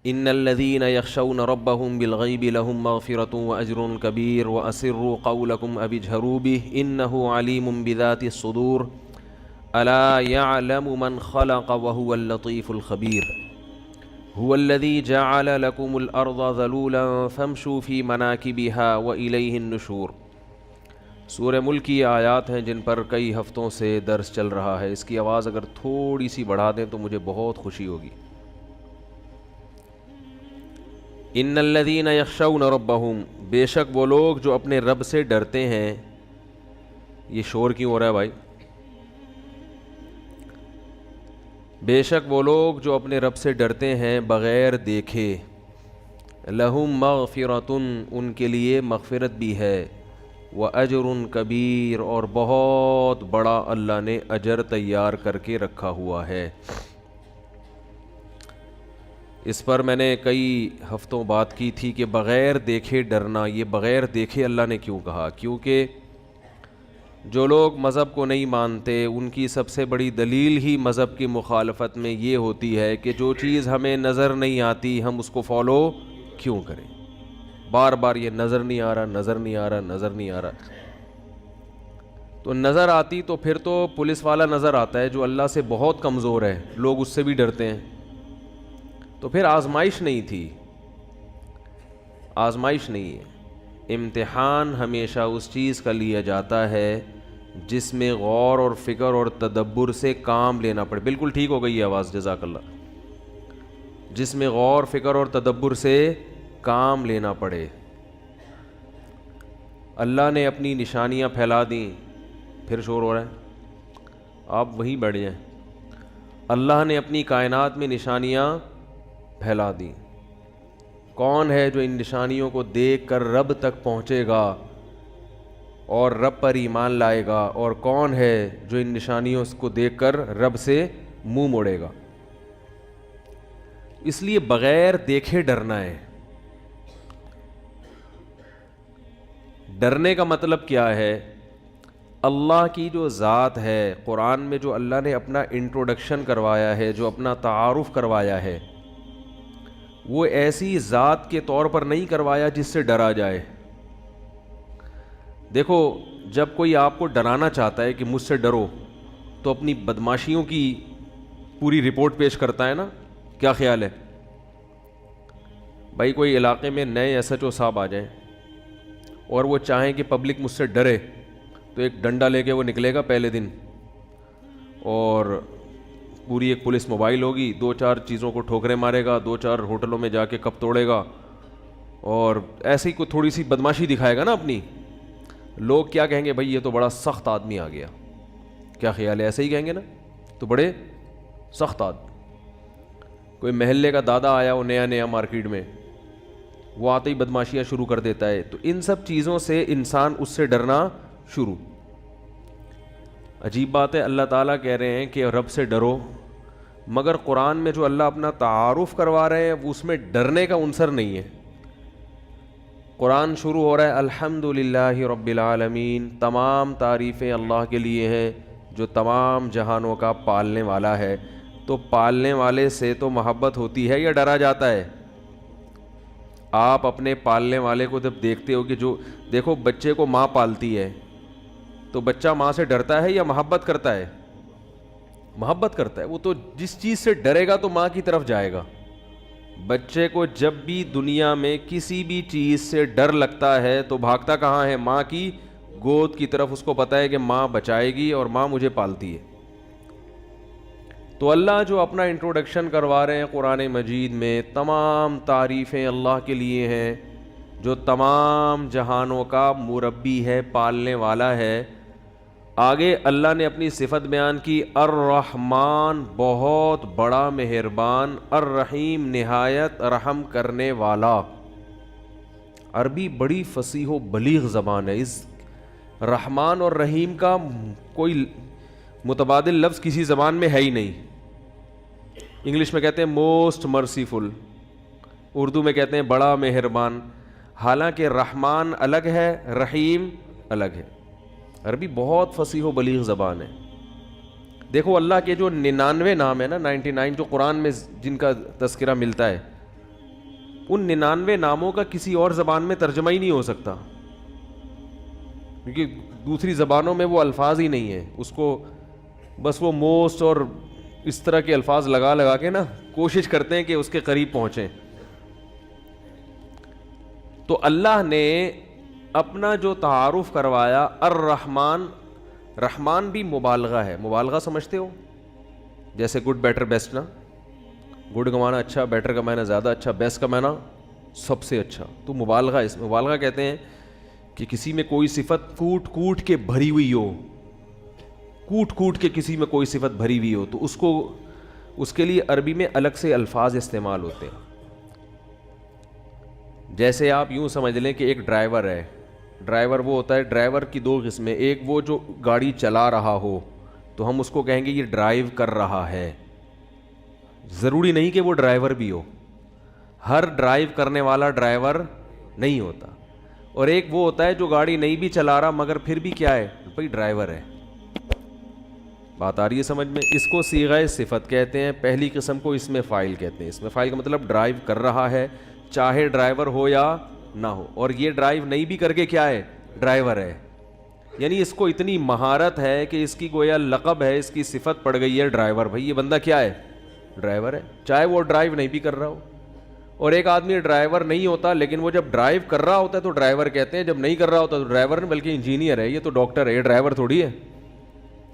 ان الذين يخشون ربهم بالغيب لهم مغفرة واجر كبير واسروا قولكم او اجهروا به انه عليم بذات الصدور الا يعلم من خلق وهو اللطيف الخبير هو الذي جعل لكم الارض ذلولا فامشوا في مناكبها واليه النشور۔ سورہ ملک کی یہ آیات ہیں جن پر کئی ہفتوں سے درس چل رہا ہے۔ اس کی آواز اگر تھوڑی سی بڑھا دیں تو مجھے بہت خوشی ہوگی۔ ان الذین یخشون ربہم، بے شک وہ لوگ جو اپنے رب سے ڈرتے ہیں۔ یہ شور کیوں ہو رہا ہے بھائی؟ بے شک وہ لوگ جو اپنے رب سے ڈرتے ہیں بغیر دیکھے، لہم مغفرۃ، ان کے لیے مغفرت بھی ہے، وَأَجْرٌ کبیر، اور بہت بڑا اللہ نے اجر تیار کر کے رکھا ہوا ہے۔ اس پر میں نے کئی ہفتوں بات کی تھی کہ بغیر دیکھے ڈرنا، یہ بغیر دیکھے اللہ نے کیوں کہا؟ کیونکہ جو لوگ مذہب کو نہیں مانتے ان کی سب سے بڑی دلیل ہی مذہب کی مخالفت میں یہ ہوتی ہے کہ جو چیز ہمیں نظر نہیں آتی ہم اس کو فالو کیوں کریں؟ بار بار یہ نظر نہیں آ رہا، نظر نہیں آ رہا، نظر نہیں آ رہا۔ تو نظر آتی تو پھر تو پولیس والا نظر آتا ہے جو اللہ سے بہت کمزور ہے، لوگ اس سے بھی ڈرتے ہیں، تو پھر آزمائش نہیں تھی، آزمائش نہیں ہے۔ امتحان ہمیشہ اس چیز کا لیا جاتا ہے جس میں غور اور فکر اور تدبر سے کام لینا پڑے۔ بالکل ٹھیک ہو گئی یہ آواز، جزاک اللہ۔ جس میں غور فکر اور تدبر سے کام لینا پڑے۔ اللہ نے اپنی نشانیاں پھیلا دیں، پھر شور ہو رہا ہے، آپ وہیں بیٹھ جائیں۔ اللہ نے اپنی کائنات میں نشانیاں پھیلا دیں۔ کون ہے جو ان نشانیوں کو دیکھ کر رب تک پہنچے گا اور رب پر ایمان لائے گا، اور کون ہے جو ان نشانیوں کو دیکھ کر رب سے منہ موڑے گا؟ اس لیے بغیر دیکھے ڈرنا ہے۔ ڈرنے کا مطلب کیا ہے؟ اللہ کی جو ذات ہے، قرآن میں جو اللہ نے اپنا انٹروڈکشن کروایا ہے، جو اپنا تعارف کروایا ہے، وہ ایسی ذات کے طور پر نہیں کروایا جس سے ڈرا جائے۔ دیکھو، جب کوئی آپ کو ڈرانا چاہتا ہے کہ مجھ سے ڈرو تو اپنی بدماشیوں کی پوری رپورٹ پیش کرتا ہے نا؟ کیا خیال ہے بھائی؟ کوئی علاقے میں نئے ایس ایچ او صاحب آ جائیں اور وہ چاہیں کہ پبلک مجھ سے ڈرے، تو ایک ڈنڈا لے کے وہ نکلے گا پہلے دن، اور پوری ایک پولیس موبائل ہوگی، دو چار چیزوں کو ٹھوکریں مارے گا، دو چار ہوٹلوں میں جا کے کپ توڑے گا، اور ایسی کوئی تھوڑی سی بدماشی دکھائے گا نا اپنی۔ لوگ کیا کہیں گے؟ بھائی یہ تو بڑا سخت آدمی آ گیا۔ کیا خیال ہے؟ ایسے ہی کہیں گے نا؟ تو بڑے سخت آدمی۔ کوئی محلے کا دادا آیا ہو نیا نیا مارکیٹ میں، وہ آتے ہی بدماشیاں شروع کر دیتا ہے، تو ان سب چیزوں سے انسان اس سے ڈرنا شروع۔ عجیب بات ہے، اللہ تعالیٰ کہہ رہے ہیں کہ رب سے ڈرو، مگر قرآن میں جو اللہ اپنا تعارف کروا رہے ہیں وہ اس میں ڈرنے کا عنصر نہیں ہے۔ قرآن شروع ہو رہا ہے الحمدللہ رب العالمین، تمام تعریفیں اللہ کے لیے ہیں جو تمام جہانوں کا پالنے والا ہے۔ تو پالنے والے سے تو محبت ہوتی ہے یا ڈرا جاتا ہے؟ آپ اپنے پالنے والے کو جب دیکھتے ہو کہ جو دیکھو بچے کو ماں پالتی ہے تو بچہ ماں سے ڈرتا ہے یا محبت کرتا ہے؟ محبت کرتا ہے۔ وہ تو جس چیز سے ڈرے گا تو ماں کی طرف جائے گا۔ بچے کو جب بھی دنیا میں کسی بھی چیز سے ڈر لگتا ہے تو بھاگتا کہاں ہے؟ ماں کی گود کی طرف۔ اس کو پتہ ہے کہ ماں بچائے گی اور ماں مجھے پالتی ہے۔ تو اللہ جو اپنا انٹروڈکشن کروا رہے ہیں قرآن مجید میں، تمام تعریفیں اللہ کے لیے ہیں جو تمام جہانوں کا مربی ہے، پالنے والا ہے۔ آگے اللہ نے اپنی صفت بیان کی، الرحمن، بہت بڑا مہربان، الرحیم، نہایت رحم کرنے والا۔ عربی بڑی فصیح و بلیغ زبان ہے۔ اس رحمان اور رحیم کا کوئی متبادل لفظ کسی زبان میں ہے ہی نہیں۔ انگلش میں کہتے ہیں موسٹ مرسیفل، اردو میں کہتے ہیں بڑا مہربان، حالانکہ رحمان الگ ہے، رحیم الگ ہے۔ عربی بہت فصیح و بلیغ زبان ہے۔ دیکھو اللہ کے جو 99 نام ہے نا، 99 جو قرآن میں جن کا تذکرہ ملتا ہے، ان 99 ناموں کا کسی اور زبان میں ترجمہ ہی نہیں ہو سکتا، کیونکہ دوسری زبانوں میں وہ الفاظ ہی نہیں ہیں. اس کو بس وہ موسٹ اور اس طرح کے الفاظ لگا لگا کے نا کوشش کرتے ہیں کہ اس کے قریب پہنچیں. تو اللہ نے اپنا جو تعارف کروایا الرحمن، رحمان بھی مبالغہ ہے. مبالغہ سمجھتے ہو؟ جیسے گڈ بیٹر بیسٹ نا، گڈ کا معنی اچھا، بیٹر کا معنی زیادہ اچھا، بیسٹ کا معنی سب سے اچھا. تو مبالغہ، اس مبالغہ کہتے ہیں کہ کسی میں کوئی صفت کوٹ کوٹ کے بھری ہوئی ہو، کوٹ کوٹ کے کسی میں کوئی صفت بھری ہوئی ہو، تو اس کے لیے عربی میں الگ سے الفاظ استعمال ہوتے ہیں. جیسے آپ یوں سمجھ لیں کہ ایک ڈرائیور ہے. ڈرائیور وہ ہوتا ہے، ڈرائیور کی دو قسمیں، ایک وہ جو گاڑی چلا رہا ہو تو ہم اس کو کہیں گے یہ ڈرائیو کر رہا ہے. ضروری نہیں کہ وہ ڈرائیور بھی ہو، ہر ڈرائیو کرنے والا ڈرائیور نہیں ہوتا. اور ایک وہ ہوتا ہے جو گاڑی نہیں بھی چلا رہا مگر پھر بھی کیا ہے بھائی، ڈرائیور ہے. بات آ رہی ہے سمجھ میں؟ اس کو صیغہ صفت کہتے ہیں. پہلی قسم کو اسم فاعل کہتے ہیں. اسم فاعل کا مطلب ڈرائیو کر رہا ہے، چاہے ڈرائیور ہو یا نہ ہو. اور یہ ڈرائیو نہیں بھی کر کے کیا ہے، ڈرائیور ہے. یعنی اس کو اتنی مہارت ہے کہ اس کی گویا لقب ہے، اس کی صفت پڑ گئی ہے ڈرائیور. بھائی یہ بندہ کیا ہے، ڈرائیور ہے، چاہے وہ ڈرائیو نہیں بھی کر رہا ہو. اور ایک آدمی ڈرائیور نہیں ہوتا لیکن وہ جب ڈرائیو کر رہا ہوتا ہے تو ڈرائیور کہتے ہیں، جب نہیں کر رہا ہوتا تو ڈرائیور نہیں بلکہ انجینئر ہے، یہ تو ڈاکٹر ہے، یہ ڈرائیور تھوڑی ہے.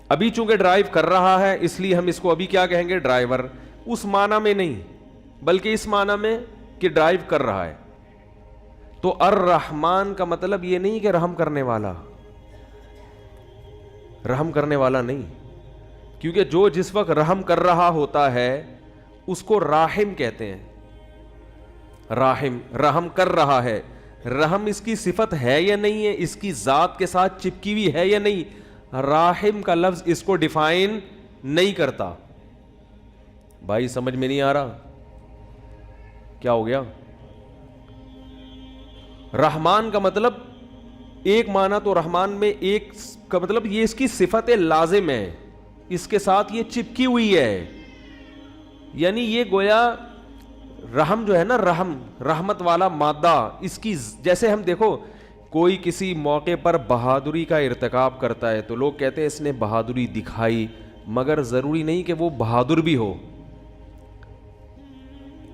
ابھی چونکہ ڈرائیو کر رہا ہے اس لیے ہم اس کو ابھی کیا کہیں گے، ڈرائیور. اس معنی میں نہیں بلکہ اس معنی میں کہ ڈرائیو کر رہا ہے. تو الرحمن کا مطلب یہ نہیں کہ رحم کرنے والا، رحم کرنے والا نہیں، کیونکہ جو جس وقت رحم کر رہا ہوتا ہے اس کو راحم کہتے ہیں. راحم، رحم کر رہا ہے. رحم اس کی صفت ہے یا نہیں ہے، اس کی ذات کے ساتھ چپکی ہوئی ہے یا نہیں، راحم کا لفظ اس کو ڈیفائن نہیں کرتا. بھائی سمجھ میں نہیں آ رہا؟ کیا ہو گیا؟ رحمان کا مطلب ایک معنی تو رحمان میں ایک کا مطلب یہ اس کی صفت لازم ہے، اس کے ساتھ یہ چپکی ہوئی ہے. یعنی یہ گویا رحم جو ہے نا، رحم رحمت والا مادہ، اس کی جیسے ہم دیکھو کوئی کسی موقع پر بہادری کا ارتکاب کرتا ہے تو لوگ کہتے ہیں اس نے بہادری دکھائی، مگر ضروری نہیں کہ وہ بہادر بھی ہو.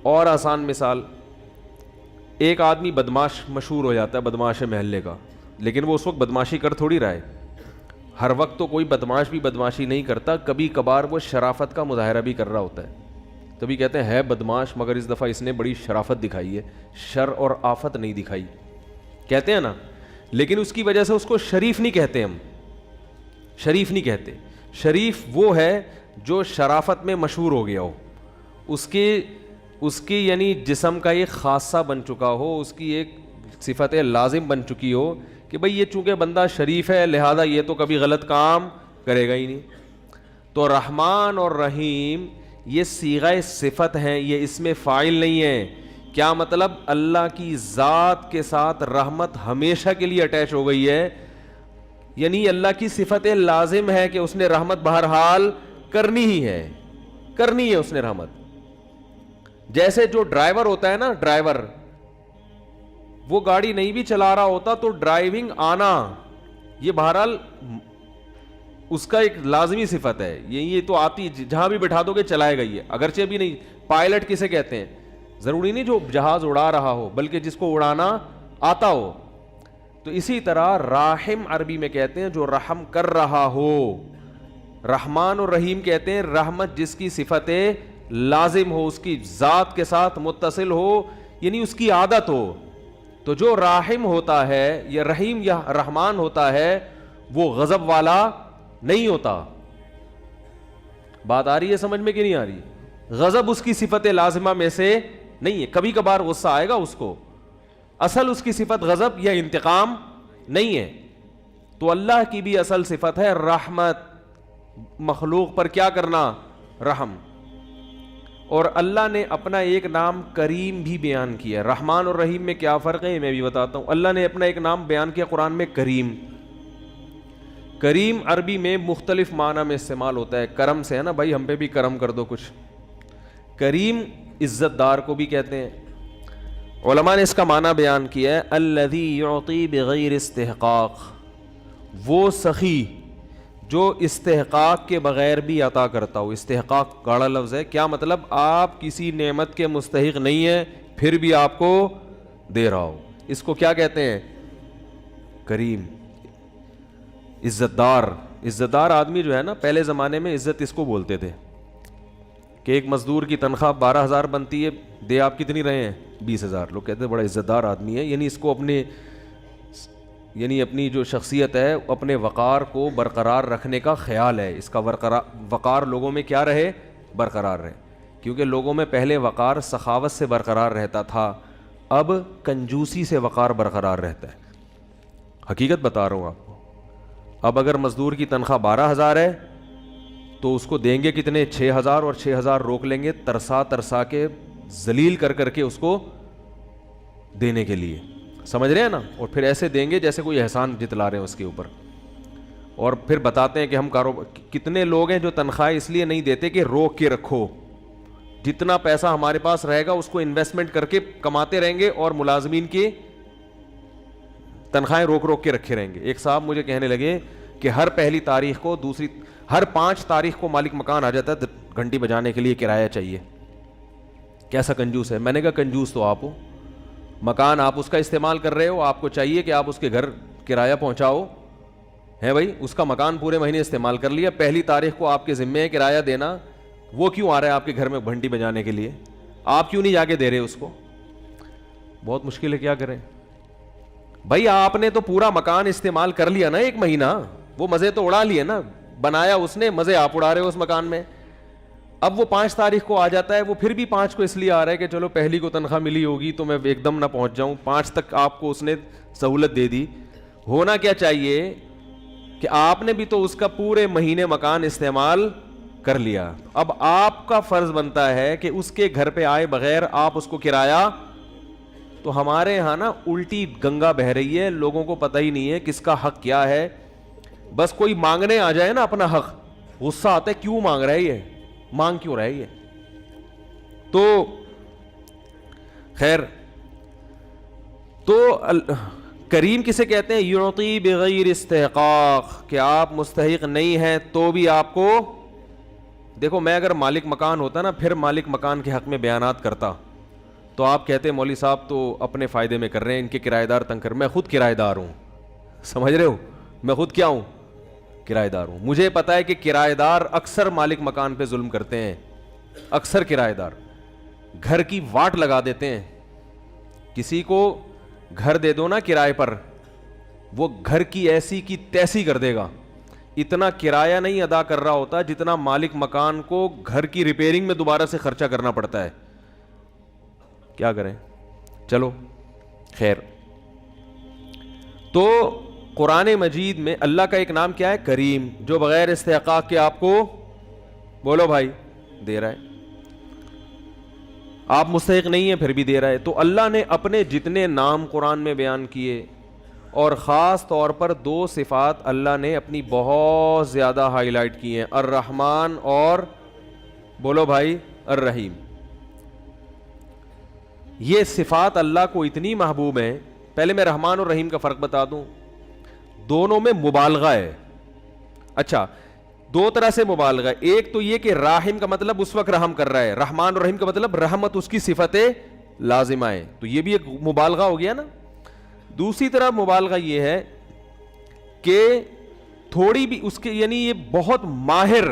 اور آسان مثال، ایک آدمی بدماش مشہور ہو جاتا ہے، بدماش محلے کا، لیکن وہ اس وقت بدماشی کر تھوڑی رہا ہے. ہر وقت تو کوئی بدماش بھی بدماشی نہیں کرتا، کبھی کبھار وہ شرافت کا مظاہرہ بھی کر رہا ہوتا ہے. تبھی کہتے ہیں ہے بدماش مگر اس دفعہ اس نے بڑی شرافت دکھائی ہے، شر اور آفت نہیں دکھائی، کہتے ہیں نا. لیکن اس کی وجہ سے اس کو شریف نہیں کہتے، ہم شریف نہیں کہتے. شریف وہ ہے جو شرافت میں مشہور ہو گیا ہو، اس کی یعنی جسم کا ایک خاصہ بن چکا ہو، اس کی ایک صفت لازم بن چکی ہو کہ بھئی یہ چونکہ بندہ شریف ہے لہذا یہ تو کبھی غلط کام کرے گا ہی نہیں. تو رحمان اور رحیم یہ صیغہ صفت ہیں، یہ اسم فاعل نہیں ہے. کیا مطلب؟ اللہ کی ذات کے ساتھ رحمت ہمیشہ کے لیے اٹیچ ہو گئی ہے، یعنی اللہ کی صفت لازم ہے کہ اس نے رحمت بہرحال کرنی ہی ہے، کرنی ہے اس نے رحمت. جیسے جو ڈرائیور ہوتا ہے نا، ڈرائیور وہ گاڑی نہیں بھی چلا رہا ہوتا تو ڈرائیونگ آنا یہ بہرحال اس کا ایک لازمی صفت ہے. یہ تو آتی جہاں بھی بٹھا دو گے چلائے گا یہ، اگرچہ بھی نہیں. پائلٹ کسے کہتے ہیں؟ ضروری نہیں جو جہاز اڑا رہا ہو بلکہ جس کو اڑانا آتا ہو. تو اسی طرح راحم عربی میں کہتے ہیں جو رحم کر رہا ہو. رحمان اور رحیم کہتے ہیں رحمت جس کی صفت لازم ہو، اس کی ذات کے ساتھ متصل ہو، یعنی اس کی عادت ہو. تو جو راحم ہوتا ہے یا رحیم یا رحمان ہوتا ہے وہ غضب والا نہیں ہوتا. بات آ رہی ہے سمجھ میں کہ نہیں آ رہی؟ غضب اس کی صفت لازمہ میں سے نہیں ہے. کبھی کبھار غصہ آئے گا اس کو، اصل اس کی صفت غضب یا انتقام نہیں ہے. تو اللہ کی بھی اصل صفت ہے رحمت، مخلوق پر کیا کرنا، رحم. اور اللہ نے اپنا ایک نام کریم بھی بیان کیا. رحمان اور رحیم میں کیا فرق ہے میں بھی بتاتا ہوں. اللہ نے اپنا ایک نام بیان کیا قرآن میں، کریم. کریم عربی میں مختلف معنی میں استعمال ہوتا ہے. کرم سے ہے نا بھائی، ہم پہ بھی کرم کر دو کچھ. کریم عزت دار کو بھی کہتے ہیں، علماء نے اس کا معنی بیان کیا ہے الذی یعطی بغیر استحقاق، وہ سخی جو استحقاق کے بغیر بھی عطا کرتا ہو. استحقاق گاڑا لفظ ہے. کیا مطلب؟ آپ کسی نعمت کے مستحق نہیں ہیں پھر بھی آپ کو دے رہا ہو. اس کو کیا کہتے ہیں؟ کریم، عزت دار. عزت دار آدمی جو ہے نا، پہلے زمانے میں عزت اس کو بولتے تھے کہ ایک مزدور کی تنخواہ 12,000 بنتی ہے، دے آپ کتنی رہے ہیں؟ 20,000. لوگ کہتے ہیں بڑا عزت دار آدمی ہے. یعنی اس کو اپنی جو شخصیت ہے، اپنے وقار کو برقرار رکھنے کا خیال ہے. اس کا وقار لوگوں میں کیا رہے؟ برقرار رہے. کیونکہ لوگوں میں پہلے وقار سخاوت سے برقرار رہتا تھا، اب کنجوسی سے وقار برقرار رہتا ہے. حقیقت بتا رہا ہوں آپ کو. اب اگر مزدور کی تنخواہ 12,000 ہے تو اس کو دیں گے کتنے؟ 6,000. اور 6,000 روک لیں گے ترسا کے ذلیل کر کے اس کو دینے کے لیے. سمجھ رہے ہیں نا؟ اور پھر ایسے دیں گے جیسے کوئی احسان جتلا رہے ہیں اس کے اوپر. اور پھر بتاتے ہیں کہ ہم کتنے لوگ ہیں جو تنخواہ اس لیے نہیں دیتے کہ روک کے رکھو، جتنا پیسہ ہمارے پاس رہے گا اس کو انویسٹمنٹ کر کے کماتے رہیں گے اور ملازمین کی تنخواہیں روک کے رکھے رہیں گے. ایک صاحب مجھے کہنے لگے کہ ہر پہلی تاریخ کو ہر 5 تاریخ کو مالک مکان آ جاتا ہے گھنٹی بجانے کے لیے کرایہ چاہیے. کیسا کنجوس ہے؟ میں نے کہا کنجوس تو آپ ہو. مکان آپ اس کا استعمال کر رہے ہو، آپ کو چاہیے کہ آپ اس کے گھر کرایہ پہنچاؤ. ہے بھائی، اس کا مکان پورے مہینے استعمال کر لیا، پہلی تاریخ کو آپ کے ذمے ہے کرایہ دینا. وہ کیوں آ رہا ہے آپ کے گھر میں گھنٹی بجانے کے لیے؟ آپ کیوں نہیں جا کے دے رہے اس کو؟ بہت مشکل ہے. کیا کریں بھائی؟ آپ نے تو پورا مکان استعمال کر لیا نا ایک مہینہ، وہ مزے تو اڑا لیے نا. بنایا اس نے، مزے آپ اڑا رہے ہو اس مکان میں. اب وہ 5 تاریخ کو آ جاتا ہے، وہ پھر بھی 5 کو اس لیے آ رہا ہے کہ چلو پہلی کو تنخواہ ملی ہوگی تو میں ایک دم نہ پہنچ جاؤں. 5 تک آپ کو اس نے سہولت دے دی. ہونا کیا چاہیے کہ آپ نے بھی تو اس کا پورے مہینے مکان استعمال کر لیا. اب آپ کا فرض بنتا ہے کہ اس کے گھر پہ آئے بغیر آپ اس کو کرایہ. تو ہمارے ہاں نا الٹی گنگا بہہ رہی ہے، لوگوں کو پتہ ہی نہیں ہے کس کا حق کیا ہے. بس کوئی مانگنے آ جائے نا اپنا حق، غصہ آتا ہے کیوں مانگ رہا ہے یہ، مانگ کیوں رہا ہے یہ. تو خیر، تو کریم کسے کہتے ہیں؟ یعطی بغیر استحقاق، کہ آپ مستحق نہیں ہیں تو بھی آپ کو. دیکھو میں اگر مالک مکان ہوتا نا، پھر مالک مکان کے حق میں بیانات کرتا تو آپ کہتے مولوی صاحب تو اپنے فائدے میں کر رہے ہیں، ان کے کرایہ دار تنگ کر. میں خود کرایہ دار ہوں، سمجھ رہے ہو؟ میں خود کیا ہوں؟ کرایہ دار ہوں. مجھے پتا ہے کہ کرایہ دار اکثر مالک مکان پہ ظلم کرتے ہیں. اکثر کرایہ دار گھر کی واٹ لگا دیتے ہیں. کسی کو گھر دے دو نا کرائے پر، وہ گھر کی ایسی کی تیسی کر دے گا. اتنا کرایہ نہیں ادا کر رہا ہوتا جتنا مالک مکان کو گھر کی ریپیئرنگ میں دوبارہ سے خرچہ کرنا پڑتا ہے. کیا کریں؟ چلو خیر. تو قرآن مجید میں اللہ کا ایک نام کیا ہے؟ کریم، جو بغیر استحقاق کے آپ کو، بولو بھائی، دے رہا ہے. آپ مستحق نہیں ہیں پھر بھی دے رہا ہے. تو اللہ نے اپنے جتنے نام قرآن میں بیان کیے، اور خاص طور پر 2 صفات اللہ نے اپنی بہت زیادہ ہائی لائٹ کی ہیں، الرحمن اور بولو بھائی الرحیم. یہ صفات اللہ کو اتنی محبوب ہیں. پہلے میں رحمان اور رحیم کا فرق بتا دوں. دونوں میں مبالغہ ہے. اچھا، 2 طرح سے مبالغہ. ایک تو یہ کہ راحم کا مطلب اس وقت رحم کر رہا ہے، رحمان اور رحیم کا مطلب رحمت اس کی صفت لازمہ ہے، تو یہ بھی ایک مبالغہ ہو گیا نا. دوسری طرف مبالغہ یہ ہے کہ تھوڑی بھی اس کے، یعنی یہ بہت ماہر،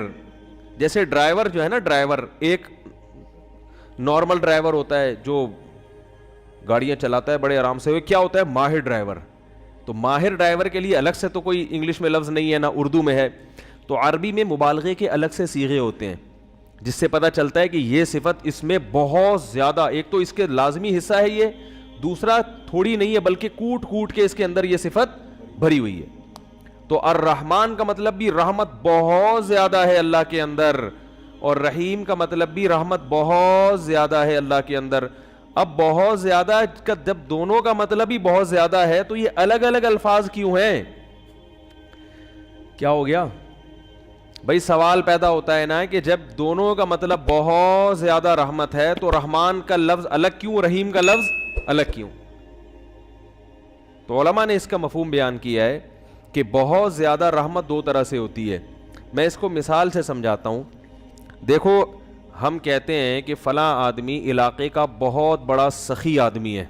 جیسے ڈرائیور جو ہے نا، ڈرائیور ایک نارمل ڈرائیور ہوتا ہے جو گاڑیاں چلاتا ہے بڑے آرام سے، وہ کیا ہوتا ہے؟ ماہر ڈرائیور. تو ماہر ڈرائیور کے لیے الگ سے تو کوئی انگلش میں لفظ نہیں ہے، نہ اردو میں ہے. تو عربی میں مبالغے کے الگ سے صیغے ہوتے ہیں، جس سے پتہ چلتا ہے کہ یہ صفت اس میں بہت زیادہ، ایک تو اس کے لازمی حصہ ہے یہ، دوسرا تھوڑی نہیں ہے بلکہ کوٹ کے اس کے اندر یہ صفت بھری ہوئی ہے. تو الرحمن کا مطلب بھی رحمت بہت زیادہ ہے اللہ کے اندر، اور رحیم کا مطلب بھی رحمت بہت زیادہ ہے اللہ کے اندر. اب بہت زیادہ کا جب دونوں کا مطلب ہی بہت زیادہ ہے تو یہ الگ الگ الفاظ کیوں ہیں؟ کیا ہو گیا بھائی؟ سوال پیدا ہوتا ہے نا کہ جب دونوں کا مطلب بہت زیادہ رحمت ہے تو رحمان کا لفظ الگ کیوں، رحیم کا لفظ الگ کیوں؟ تو علماء نے اس کا مفہوم بیان کیا ہے کہ بہت زیادہ رحمت دو طرح سے ہوتی ہے. میں اس کو مثال سے سمجھاتا ہوں. دیکھو ہم کہتے ہیں کہ فلاں آدمی علاقے کا بہت بڑا سخی آدمی ہے,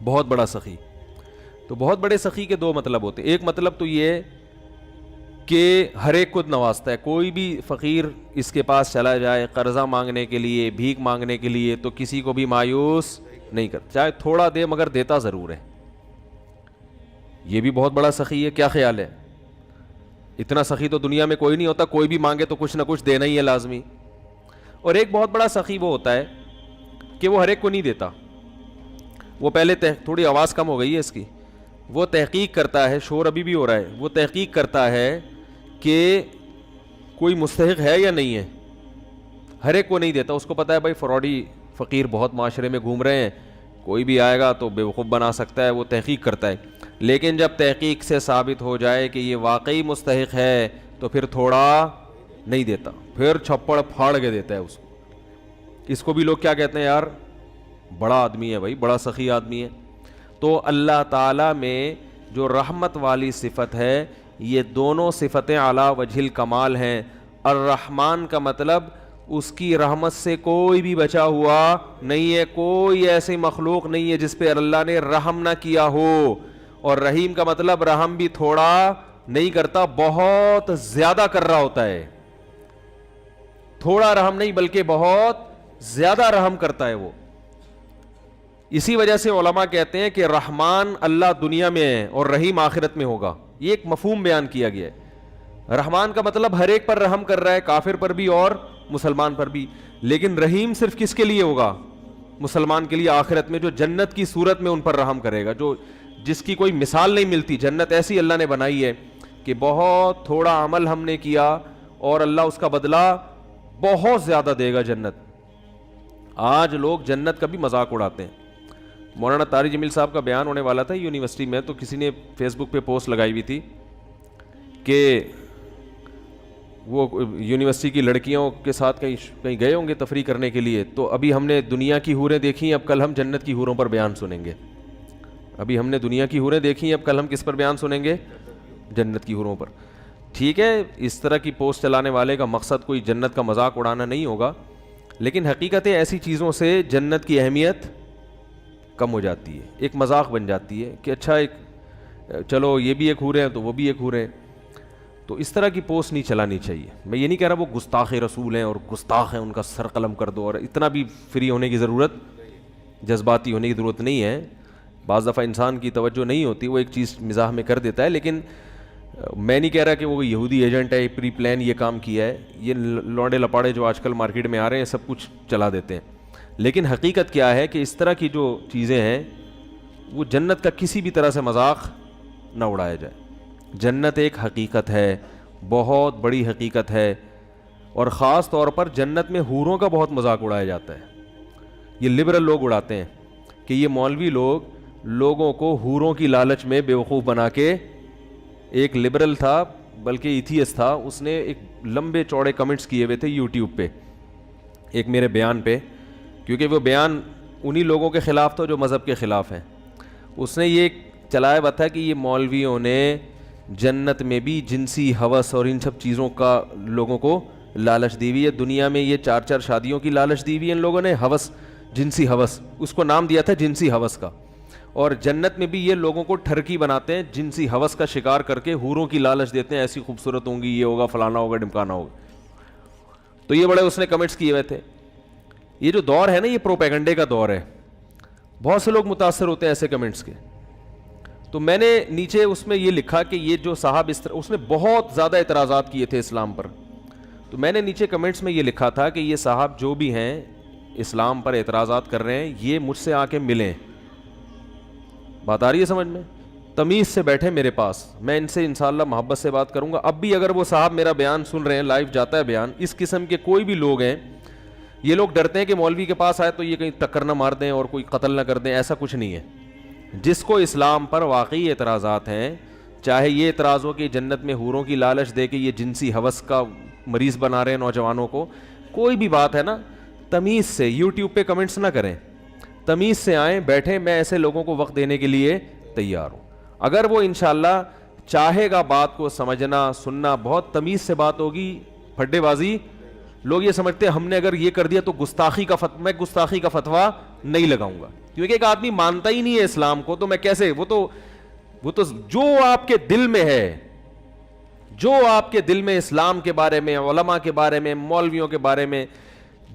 بہت بڑا سخی. تو بہت بڑے سخی کے دو مطلب ہوتے ہیں. ایک مطلب تو یہ کہ ہر ایک کو نوازتا ہے, کوئی بھی فقیر اس کے پاس چلا جائے قرضہ مانگنے کے لیے, بھیک مانگنے کے لیے, تو کسی کو بھی مایوس نہیں کرتا, چاہے تھوڑا دے مگر دیتا ضرور ہے. یہ بھی بہت بڑا سخی ہے. کیا خیال ہے؟ اتنا سخی تو دنیا میں کوئی نہیں ہوتا, کوئی بھی مانگے تو کچھ نہ کچھ دینا ہی ہے لازمی. اور ایک بہت بڑا سخی وہ ہوتا ہے کہ وہ ہر ایک کو نہیں دیتا. وہ پہلے تھوڑی آواز کم ہو گئی ہے اس کی, وہ تحقیق کرتا ہے, شور ابھی بھی ہو رہا ہے, وہ تحقیق کرتا ہے کہ کوئی مستحق ہے یا نہیں ہے, ہر ایک کو نہیں دیتا. اس کو پتا ہے بھائی فراڈی فقیر بہت معاشرے میں گھوم رہے ہیں, کوئی بھی آئے گا تو بیوقوف بنا سکتا ہے, وہ تحقیق کرتا ہے. لیکن جب تحقیق سے ثابت ہو جائے کہ یہ واقعی مستحق ہے تو پھر تھوڑا نہیں دیتا, پھر چھپڑ پھاڑ کے دیتا ہے اس کو. اس کو بھی لوگ کیا کہتے ہیں, یار بڑا آدمی ہے بھائی, بڑا سخی آدمی ہے. تو اللہ تعالیٰ میں جو رحمت والی صفت ہے, یہ دونوں صفتیں اعلیٰ وجہ الکمال ہیں. الرحمن کا مطلب اس کی رحمت سے کوئی بھی بچا ہوا نہیں ہے, کوئی ایسی مخلوق نہیں ہے جس پہ اللہ نے رحم نہ کیا ہو. اور رحیم کا مطلب رحم بھی تھوڑا نہیں کرتا, بہت زیادہ کر رہا ہوتا ہے. تھوڑا رحم نہیں بلکہ بہت زیادہ رحم کرتا ہے وہ. اسی وجہ سے علماء کہتے ہیں کہ رحمان اللہ دنیا میں ہے اور رحیم آخرت میں ہوگا. یہ ایک مفہوم بیان کیا گیا ہے. رحمان کا مطلب ہر ایک پر رحم کر رہا ہے, کافر پر بھی اور مسلمان پر بھی. لیکن رحیم صرف کس کے لیے ہوگا؟ مسلمان کے لیے آخرت میں, جو جنت کی صورت میں ان پر رحم کرے گا, جو جس کی کوئی مثال نہیں ملتی. جنت ایسی اللہ نے بنائی ہے کہ بہت تھوڑا عمل ہم نے کیا اور اللہ اس کا بدلہ بہت زیادہ دے گا. جنت, آج لوگ جنت کا بھی مذاق اڑاتے ہیں. مولانا طارق جمیل صاحب کا بیان ہونے والا تھا یونیورسٹی میں, تو کسی نے فیس بک پہ پوسٹ لگائی ہوئی تھی کہ وہ یونیورسٹی کی لڑکیوں کے ساتھ کہیں گئے ہوں گے تفریح کرنے کے لیے, تو ابھی ہم نے دنیا کی حوریں دیکھی, اب کل ہم جنت کی حوروں پر بیان سنیں گے. ابھی ہم نے دنیا کی حوریں دیکھی, اب کل ہم کس پر بیان سنیں گے؟ جنت کی حوروں پر. ٹھیک ہے, اس طرح کی پوسٹ چلانے والے کا مقصد کوئی جنت کا مذاق اڑانا نہیں ہوگا, لیکن حقیقت ایسی چیزوں سے جنت کی اہمیت کم ہو جاتی ہے, ایک مذاق بن جاتی ہے کہ اچھا ایک چلو یہ بھی ایک حورے ہیں تو وہ بھی ایک حورے ہیں. تو اس طرح کی پوسٹ نہیں چلانی چاہیے. میں یہ نہیں کہہ رہا وہ گستاخ رسول ہیں اور گستاخ ہیں, ان کا سر قلم کر دو, اور اتنا بھی فری ہونے کی ضرورت, جذباتی ہونے کی ضرورت نہیں ہے. بعض دفعہ انسان کی توجہ نہیں ہوتی, وہ ایک چیز مزاح میں کر دیتا ہے. لیکن میں نہیں کہہ رہا کہ وہ یہودی ایجنٹ ہے, پری پلان یہ کام کیا ہے. یہ لوڑے لپاڑے جو آج کل مارکیٹ میں آ رہے ہیں سب کچھ چلا دیتے ہیں. لیکن حقیقت کیا ہے کہ اس طرح کی جو چیزیں ہیں وہ جنت کا کسی بھی طرح سے مذاق نہ اڑایا جائے. جنت ایک حقیقت ہے, بہت بڑی حقیقت ہے, اور خاص طور پر جنت میں حوروں کا بہت مذاق اڑایا جاتا ہے. یہ لبرل لوگ اڑاتے ہیں کہ یہ مولوی لوگ لوگوں کو حوروں کی لالچ میں بیوقوف بنا کے. ایک لبرل تھا بلکہ ایتھیسٹ تھا, اس نے ایک لمبے چوڑے کمنٹس کیے ہوئے تھے یوٹیوب پہ ایک میرے بیان پہ, کیونکہ وہ بیان انہی لوگوں کے خلاف تھا جو مذہب کے خلاف ہیں. اس نے یہ چلایا ہوا تھا کہ یہ مولویوں نے جنت میں بھی جنسی ہوس اور ان سب چیزوں کا لوگوں کو لالچ دی ہوئی ہے. دنیا میں یہ 4 شادیوں کی لالچ دی ہوئی ہے ان لوگوں نے, ہوس, جنسی ہوس, اس کو نام دیا تھا جنسی ہوس کا. اور جنت میں بھی یہ لوگوں کو ٹھرکی بناتے ہیں, جنسی ہوس کا شکار کر کے حوروں کی لالچ دیتے ہیں, ایسی خوبصورت ہوں گی, یہ ہوگا, فلانا ہوگا, ڈمکانا ہوگا. تو یہ بڑے اس نے کمنٹس کیے ہوئے تھے. یہ جو دور ہے نا, یہ پروپیگنڈے کا دور ہے. بہت سے لوگ متاثر ہوتے ہیں ایسے کمنٹس کے. تو میں نے نیچے اس میں یہ لکھا کہ یہ جو صاحب اس نے بہت زیادہ اعتراضات کیے تھے اسلام پر. تو میں نے نیچے کمنٹس میں یہ لکھا تھا کہ یہ صاحب جو بھی ہیں اسلام پر اعتراضات کر رہے ہیں, یہ مجھ سے آ کے ملیں. بات آ رہی ہے سمجھ میں؟ تمیز سے بیٹھے میرے پاس, میں ان سے انشاءاللہ محبت سے بات کروں گا. اب بھی اگر وہ صاحب میرا بیان سن رہے ہیں, لائیو جاتا ہے بیان, اس قسم کے کوئی بھی لوگ ہیں, یہ لوگ ڈرتے ہیں کہ مولوی کے پاس آئے تو یہ کہیں ٹکر نہ مار دیں اور کوئی قتل نہ کر دیں. ایسا کچھ نہیں ہے. جس کو اسلام پر واقعی اعتراضات ہیں, چاہے یہ اعتراض ہو کہ جنت میں حوروں کی لالچ دے کے یہ جنسی ہوس کا مریض بنا رہے ہیں نوجوانوں کو, کوئی بھی بات ہے نا, تمیز سے یوٹیوب پہ کمنٹس نہ کریں, تمیز سے آئیں, بیٹھیں, میں ایسے لوگوں کو وقت دینے کے لیے تیار ہوں. اگر وہ انشاءاللہ چاہے گا بات کو سمجھنا سننا, بہت تمیز سے بات ہوگی, پھڈے بازی. لوگ یہ سمجھتے ہیں ہم نے اگر یہ کر دیا تو گستاخی کا میں گستاخی کا فتویٰ نہیں لگاؤں گا, کیونکہ ایک آدمی مانتا ہی نہیں ہے اسلام کو, تو میں کیسے, وہ تو جو آپ کے دل میں ہے, جو آپ کے دل میں اسلام کے بارے میں, علماء کے بارے میں, مولویوں کے بارے میں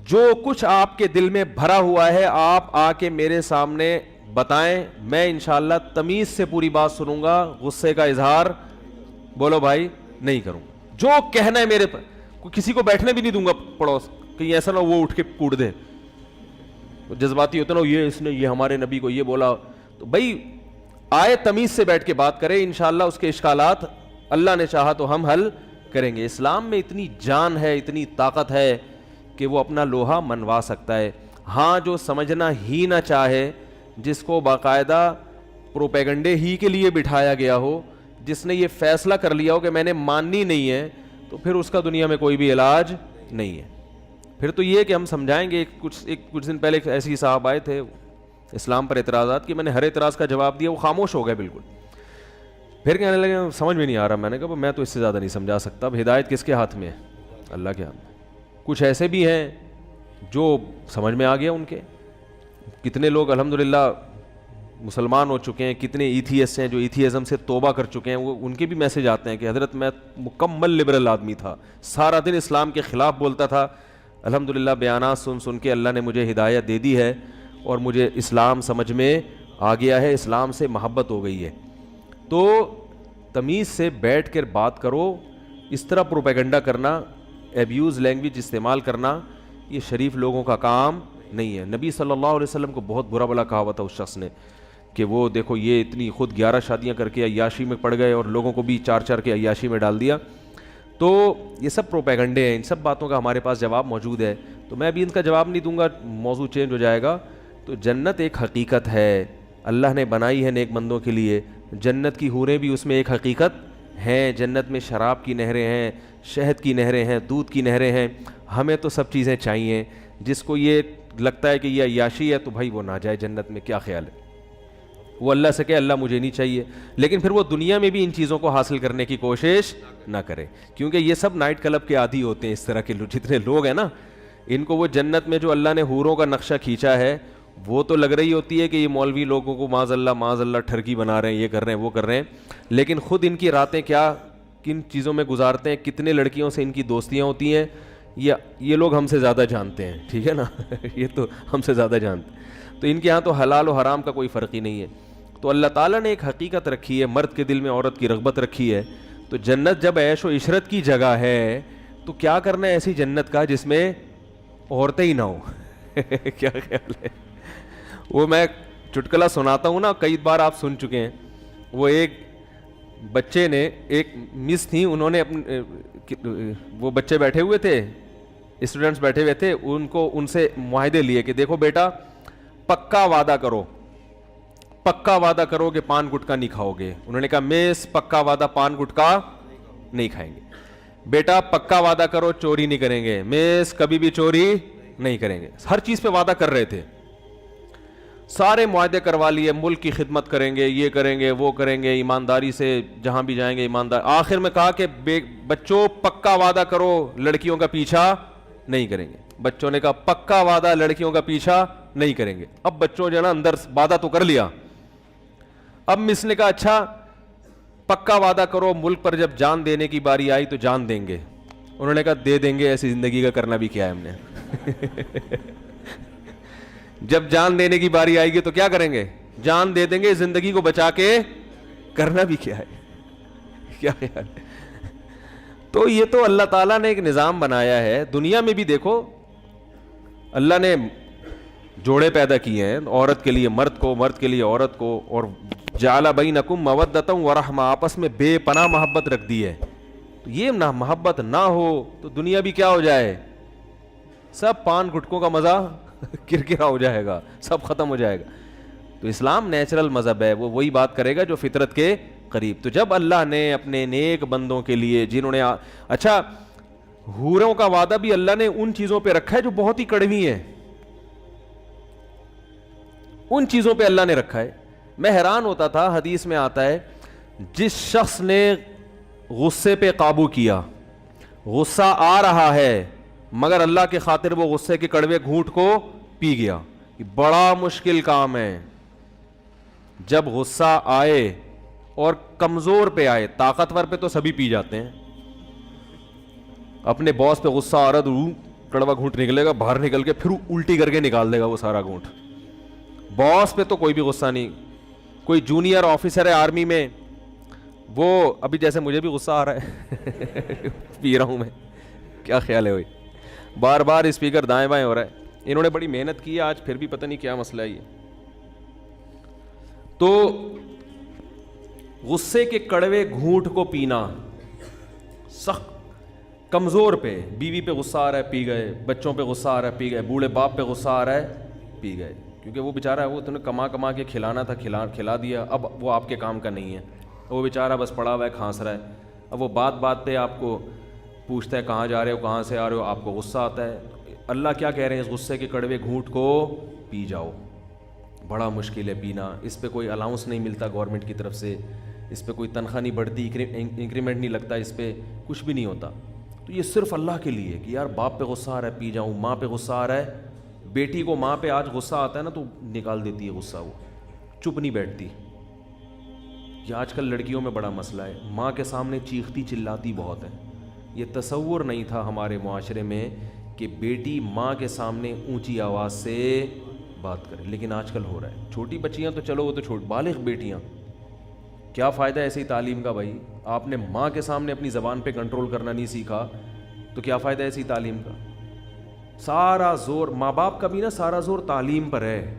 جو کچھ آپ کے دل میں بھرا ہوا ہے, آپ آ کے میرے سامنے بتائیں, میں انشاءاللہ تمیز سے پوری بات سنوں گا, غصے کا اظہار بولو بھائی نہیں کروں گا. جو کہنا ہے میرے پر, کسی کو بیٹھنے بھی نہیں دوں گا پڑوس, کہیں ایسا نہ وہ اٹھ کے کوٹ دے, جذباتی ہوتے نا, یہ اس نے یہ ہمارے نبی کو یہ بولا. تو بھائی آئے تمیز سے بیٹھ کے بات کریں, انشاءاللہ اس کے اشکالات اللہ نے چاہا تو ہم حل کریں گے. اسلام میں اتنی جان ہے, اتنی طاقت ہے کہ وہ اپنا لوہا منوا سکتا ہے. ہاں جو سمجھنا ہی نہ چاہے, جس کو باقاعدہ پروپیگنڈے ہی کے لیے بٹھایا گیا ہو, جس نے یہ فیصلہ کر لیا ہو کہ میں نے ماننی نہیں ہے, تو پھر اس کا دنیا میں کوئی بھی علاج نہیں ہے. پھر تو یہ کہ ہم سمجھائیں گے. کچھ دن پہلے ایسے صاحب آئے تھے اسلام پر اعتراضات کی, میں نے ہر اعتراض کا جواب دیا, وہ خاموش ہو گئے بالکل. پھر کہنے لگے سمجھ میں نہیں آ رہا. میں نے کہا میں تو اس سے زیادہ نہیں سمجھا سکتا, اب ہدایت کس کے ہاتھ میں ہے؟ اللہ کے ہاتھ میں. کچھ ایسے بھی ہیں جو سمجھ میں آ گیا ان کے. کتنے لوگ الحمدللہ مسلمان ہو چکے ہیں, کتنے ایتھیسٹ ہیں جو ایتھیزم سے توبہ کر چکے ہیں. وہ ان کے بھی میسج آتے ہیں کہ حضرت میں مکمل لبرل آدمی تھا, سارا دن اسلام کے خلاف بولتا تھا, الحمدللہ بیانات سن کے اللہ نے مجھے ہدایت دے دی ہے اور مجھے اسلام سمجھ میں آ گیا ہے, اسلام سے محبت ہو گئی ہے. تو تمیز سے بیٹھ کر بات کرو. اس طرح پروپیگنڈا کرنا, ایبیوز لینگویج استعمال کرنا, یہ شریف لوگوں کا کام نہیں ہے. نبی صلی اللہ علیہ وسلم کو بہت برا بلا کہا ہوا تھا اس شخص نے کہ وہ دیکھو یہ اتنی خود 11 شادیاں کر کے عیاشی میں پڑ گئے اور لوگوں کو بھی 4 کے عیاشی میں ڈال دیا. تو یہ سب پروپیگنڈے ہیں, ان سب باتوں کا ہمارے پاس جواب موجود ہے. تو میں بھی ان کا جواب نہیں دوں گا, موضوع چینج ہو جائے گا. تو جنت ایک حقیقت ہے, اللہ نے بنائی ہے نیک بندوں کے لیے. جنت کی حوریں بھی اس میں ایک حقیقت ہیں. جنت میں شراب کی نہریں ہیں, شہد کی نہریں ہیں, دودھ کی نہریں ہیں. ہمیں تو سب چیزیں چاہیے. جس کو یہ لگتا ہے کہ یہ عیاشی ہے تو بھائی وہ نہ جائے جنت میں, کیا خیال ہے؟ وہ اللہ سے کہے اللہ مجھے نہیں چاہیے, لیکن پھر وہ دنیا میں بھی ان چیزوں کو حاصل کرنے کی کوشش نہ کرے, کیونکہ یہ سب نائٹ کلب کے عادی ہوتے ہیں. اس طرح کے جتنے لوگ ہیں نا, ان کو وہ جنت میں جو اللہ نے حوروں کا نقشہ کھینچا ہے وہ تو لگ رہی ہوتی ہے کہ یہ مولوی لوگوں کو معاذ اللہ ٹھرکی بنا رہے ہیں, یہ کر رہے ہیں وہ کر رہے ہیں, لیکن خود ان کی راتیں کیا کن چیزوں میں گزارتے ہیں, کتنے لڑکیوں سے ان کی دوستیاں ہوتی ہیں, یہ لوگ ہم سے زیادہ جانتے ہیں. ٹھیک ہے نا, یہ تو ہم سے زیادہ جانتے ہیں. تو ان کے ہاں تو حلال و حرام کا کوئی فرق ہی نہیں ہے. تو اللہ تعالیٰ نے ایک حقیقت رکھی ہے, مرد کے دل میں عورت کی رغبت رکھی ہے. تو جنت جب عیش و عشرت کی جگہ ہے تو کیا کرنا ہے ایسی جنت کا جس میں عورتیں ہی نہ ہو؟ کیا خیال ہے؟ وہ میں چٹکلا سناتا ہوں نا, کئی بار آپ سن چکے ہیں. وہ ایک بچے نے, ایک مس تھیں, انہوں نے اپنے وہ بچے بیٹھے ہوئے تھے, اسٹوڈنٹس بیٹھے ہوئے تھے, ان سے معاہدے لیے کہ دیکھو بیٹا پکا وعدہ کرو کہ پان گٹکا نہیں کھاؤ گے. انہوں نے کہا مس پکا وعدہ پان گٹکا نہیں کھائیں گے. بیٹا پکا وعدہ کرو چوری نہیں کریں گے. مس کبھی بھی چوری نہیں کریں گے. ہر چیز پہ وعدہ کر رہے تھے, سارے معاہدے کروا لیے, ملک کی خدمت کریں گے, یہ کریں گے وہ کریں گے, ایمانداری سے جہاں بھی جائیں گے ایماندار. آخر میں کہا کہ بچوں پکا وعدہ کرو لڑکیوں کا پیچھا نہیں کریں گے. بچوں نے کہا پکا وعدہ لڑکیوں کا پیچھا نہیں کریں گے. اب بچوں جو ہے نا اندر وعدہ تو کر لیا. اب مس نے کہا اچھا پکا وعدہ کرو ملک پر جب جان دینے کی باری آئی تو جان دیں گے. انہوں نے کہا دے دیں گے, ایسی زندگی کا کرنا بھی کیا ہے ہم نے. جب جان دینے کی باری آئے گی تو کیا کریں گے؟ جان دے دیں گے, زندگی کو بچا کے کرنا بھی کیا ہے. کیا خیال ہے؟ تو یہ تو اللہ تعالیٰ نے ایک نظام بنایا ہے. دنیا میں بھی دیکھو اللہ نے جوڑے پیدا کیے ہیں, عورت کے لیے مرد کو, مرد کے لیے عورت کو, اور جعل بینکم مودۃ ورحمہ, آپس میں بے پناہ محبت رکھ دی ہے. تو یہ نہ محبت نہ ہو تو دنیا بھی کیا ہو جائے, سب پان گٹکوں کا مزہ کرکرا ہو جائے گا, سب ختم ہو جائے گا. تو اسلام نیچرل مذہب ہے, وہ وہی بات کرے گا جو فطرت کے قریب. تو جب اللہ نے اپنے نیک بندوں کے لیے جنہوں نے اچھا حوروں کا وعدہ بھی اللہ نے ان چیزوں پہ رکھا ہے جو بہت ہی کڑوی ہیں. ان چیزوں پہ اللہ نے رکھا ہے. میں حیران ہوتا تھا, حدیث میں آتا ہے جس شخص نے غصے پہ قابو کیا, غصہ آ رہا ہے مگر اللہ کے خاطر وہ غصے کے کڑوے گھونٹ کو پی گیا. یہ بڑا مشکل کام ہے. جب غصہ آئے اور کمزور پہ آئے, طاقتور پہ تو سبھی پی جاتے ہیں. اپنے باس پہ غصہ آ رہا تو کڑوا گھونٹ نکلے گا, باہر نکل کے پھر الٹی کر کے نکال دے گا وہ سارا گھونٹ. باس پہ تو کوئی بھی غصہ نہیں. کوئی جونیئر آفیسر ہے آرمی میں, وہ ابھی جیسے مجھے بھی غصہ آ رہا ہے پی رہا ہوں میں, کیا خیال ہے ہوئی, بار بار اسپیکر دائیں بائیں ہو رہا ہے. انہوں نے بڑی محنت کی ہے, آج پھر بھی پتہ نہیں کیا مسئلہ ہے یہ. تو غصے کے کڑوے گھونٹ کو پینا سخت. کمزور پہ, بیوی پہ غصہ آ رہا ہے پی گئے, بچوں پہ غصہ آ رہا ہے پی گئے, بوڑھے باپ پہ غصہ آ رہا ہے پی گئے, کیونکہ وہ بیچارہ ہے, وہ تو نے کما کے کھلانا تھا, کھلا دیا, اب وہ آپ کے کام کا نہیں ہے. وہ بیچارہ بس پڑا ہوا ہے, کھانس رہا ہے. اب وہ بات پہ آپ کو پوچھتا ہے کہاں جا رہے ہو, کہاں سے آ رہے ہو, آپ کو غصہ آتا ہے. اللہ کیا کہہ رہے ہیں, اس غصے کے کڑوے گھونٹ کو پی جاؤ. بڑا مشکل ہے پینا. اس پہ کوئی الاؤنس نہیں ملتا گورنمنٹ کی طرف سے, اس پہ کوئی تنخواہ نہیں بڑھتی, انکریمنٹ نہیں لگتا, اس پہ کچھ بھی نہیں ہوتا. تو یہ صرف اللہ کے لیے کہ یار باپ پہ غصہ آ رہا ہے پی جاؤں, ماں پہ غصہ آ رہا ہے, بیٹی کو ماں پہ آج غصہ آتا ہے نا تو نکال دیتی ہے غصہ, وہ چپ نہیں بیٹھتی. یہ آج کل لڑکیوں میں بڑا مسئلہ ہے, ماں کے سامنے چیختی چلاتی بہت ہے. یہ تصور نہیں تھا ہمارے معاشرے میں کہ بیٹی ماں کے سامنے اونچی آواز سے بات کرے, لیکن آج کل ہو رہا ہے. چھوٹی بچیاں تو چلو, وہ تو بالغ بیٹیاں, کیا فائدہ ایسی تعلیم کا بھائی. آپ نے ماں کے سامنے اپنی زبان پہ کنٹرول کرنا نہیں سیکھا تو کیا فائدہ ایسی تعلیم کا. سارا زور ماں باپ کا بھی نا, سارا زور تعلیم پر ہے,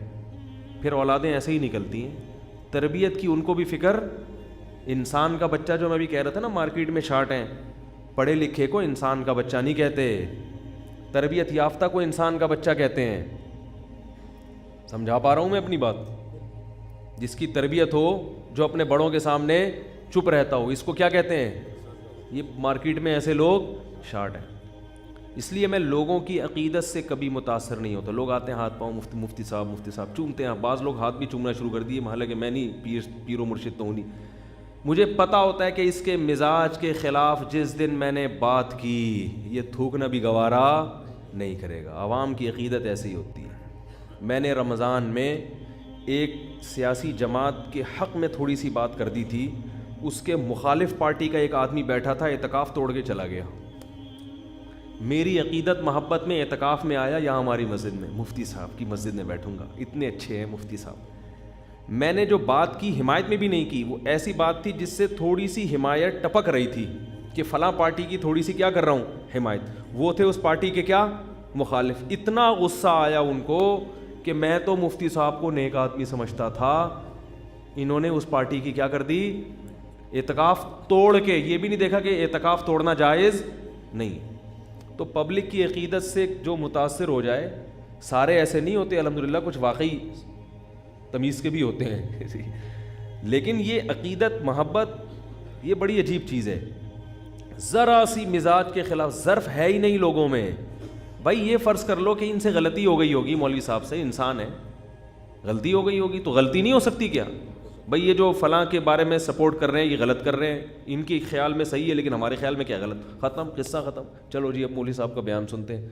پھر اولادیں ایسے ہی نکلتی ہیں. تربیت کی ان کو بھی فکر. انسان کا بچہ, جو میں بھی کہہ رہا تھا نا مارکیٹ میں شارٹ ہیں, پڑھے لکھے کو انسان کا بچہ نہیں کہتے, تربیت یافتہ کو انسان کا بچہ کہتے ہیں. سمجھا پا رہا ہوں میں اپنی بات. جس کی تربیت ہو, جو اپنے بڑوں کے سامنے چپ رہتا ہو, اس کو کیا کہتے ہیں. یہ مارکیٹ میں ایسے لوگ شارٹ ہیں. اس لیے میں لوگوں کی عقیدت سے کبھی متاثر نہیں ہوتا. لوگ آتے ہیں ہاتھ پاؤں مفتی صاحب چومتے ہیں. بعض لوگ ہاتھ بھی چومنا شروع کر دیے, حالانکہ میں نہیں پیر و مرشد تو ہوں نہیں. مجھے پتا ہوتا ہے کہ اس کے مزاج کے خلاف جس دن میں نے بات کی, یہ تھوکنا بھی گوارا نہیں کرے گا. عوام کی عقیدت ایسی ہی ہوتی ہے. میں نے رمضان میں ایک سیاسی جماعت کے حق میں تھوڑی سی بات کر دی تھی, اس کے مخالف پارٹی کا ایک آدمی بیٹھا تھا, اعتکاف توڑ کے چلا گیا. میری عقیدت محبت میں اعتکاف میں آیا یہاں ہماری مسجد میں, مفتی صاحب کی مسجد میں بیٹھوں گا, اتنے اچھے ہیں مفتی صاحب. میں نے جو بات کی حمایت میں بھی نہیں کی, وہ ایسی بات تھی جس سے تھوڑی سی حمایت ٹپک رہی تھی کہ فلاں پارٹی کی تھوڑی سی کیا کر رہا ہوں حمایت. وہ تھے اس پارٹی کے کیا مخالف. اتنا غصہ آیا ان کو کہ میں تو مفتی صاحب کو نیک آدمی سمجھتا تھا, انہوں نے اس پارٹی کی کیا کر دی, اعتکاف توڑ کے. یہ بھی نہیں دیکھا کہ اعتکاف توڑنا جائز نہیں. تو پبلک کی عقیدت سے جو متاثر ہو جائے, سارے ایسے نہیں ہوتے الحمدللہ, کچھ واقعی تمیز کے بھی ہوتے ہیں لیکن یہ عقیدت محبت یہ بڑی عجیب چیز ہے. ذرا سی مزاج کے خلاف ظرف ہے ہی نہیں لوگوں میں. بھائی یہ فرض کر لو کہ ان سے غلطی ہو گئی ہوگی, مولوی صاحب سے, انسان ہے, غلطی ہو گئی ہوگی, تو غلطی نہیں ہو سکتی کیا. بھائی یہ جو فلاں کے بارے میں سپورٹ کر رہے ہیں یہ غلط کر رہے ہیں, ان کے خیال میں صحیح ہے لیکن ہمارے خیال میں کیا غلط, ختم, قصہ ختم. چلو جی اب مولوی صاحب کا بیان سنتے ہیں.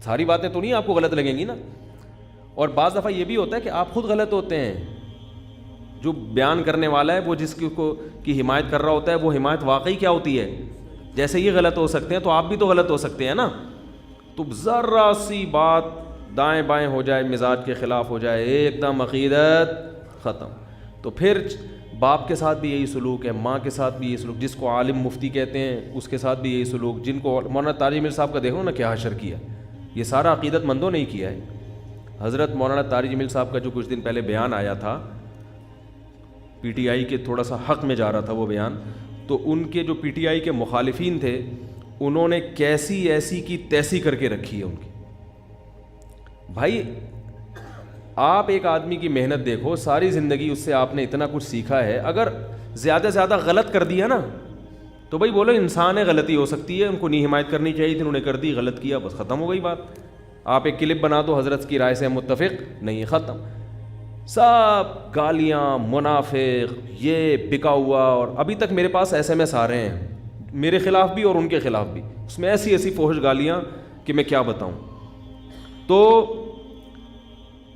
ساری باتیں تو نہیں آپ کو غلط لگیں گی نا. اور بعض دفعہ یہ بھی ہوتا ہے کہ آپ خود غلط ہوتے ہیں. جو بیان کرنے والا ہے, وہ جس کی حمایت کر رہا ہوتا ہے, وہ حمایت واقعی کیا ہوتی ہے. جیسے یہ غلط ہو سکتے ہیں تو آپ بھی تو غلط ہو سکتے ہیں نا. تو ذرا سی بات دائیں بائیں ہو جائے, مزاج کے خلاف ہو جائے, ایک دم عقیدت ختم. تو پھر باپ کے ساتھ بھی یہی سلوک ہے, ماں کے ساتھ بھی یہی سلوک, جس کو عالم مفتی کہتے ہیں اس کے ساتھ بھی یہی سلوک, جن کو مولانا تاج جمیل صاحب کا دیکھو نا کیا حشر کیا. یہ سارا عقیدت مندوں نے ہی کیا ہے. حضرت مولانا تاج جمیل صاحب کا جو کچھ دن پہلے بیان آیا تھا, پی ٹی آئی کے تھوڑا سا حق میں جا رہا تھا وہ بیان, تو ان کے جو پی ٹی آئی کے مخالفین تھے انہوں نے کیسی ایسی کی تیسی کر کے رکھی ہے ان کی. بھائی آپ ایک آدمی کی محنت دیکھو, ساری زندگی اس سے آپ نے اتنا کچھ سیکھا ہے, اگر زیادہ سے زیادہ غلط کر دیا نا تو بھائی بولو انسان ہے, غلطی ہو سکتی ہے, ان کو نہیں حمایت کرنی چاہیے تھی, انہوں نے کر دی, غلط کیا, بس ختم ہو گئی بات. آپ ایک کلپ بنا دو حضرت کی رائے سے متفق نہیں, ختم. سب گالیاں، منافق، یہ بکا ہوا، اور ابھی تک میرے پاس SMS آ رہے ہیں میرے خلاف بھی اور ان کے خلاف بھی، اس میں ایسی ایسی فحش گالیاں کہ میں کیا بتاؤں. تو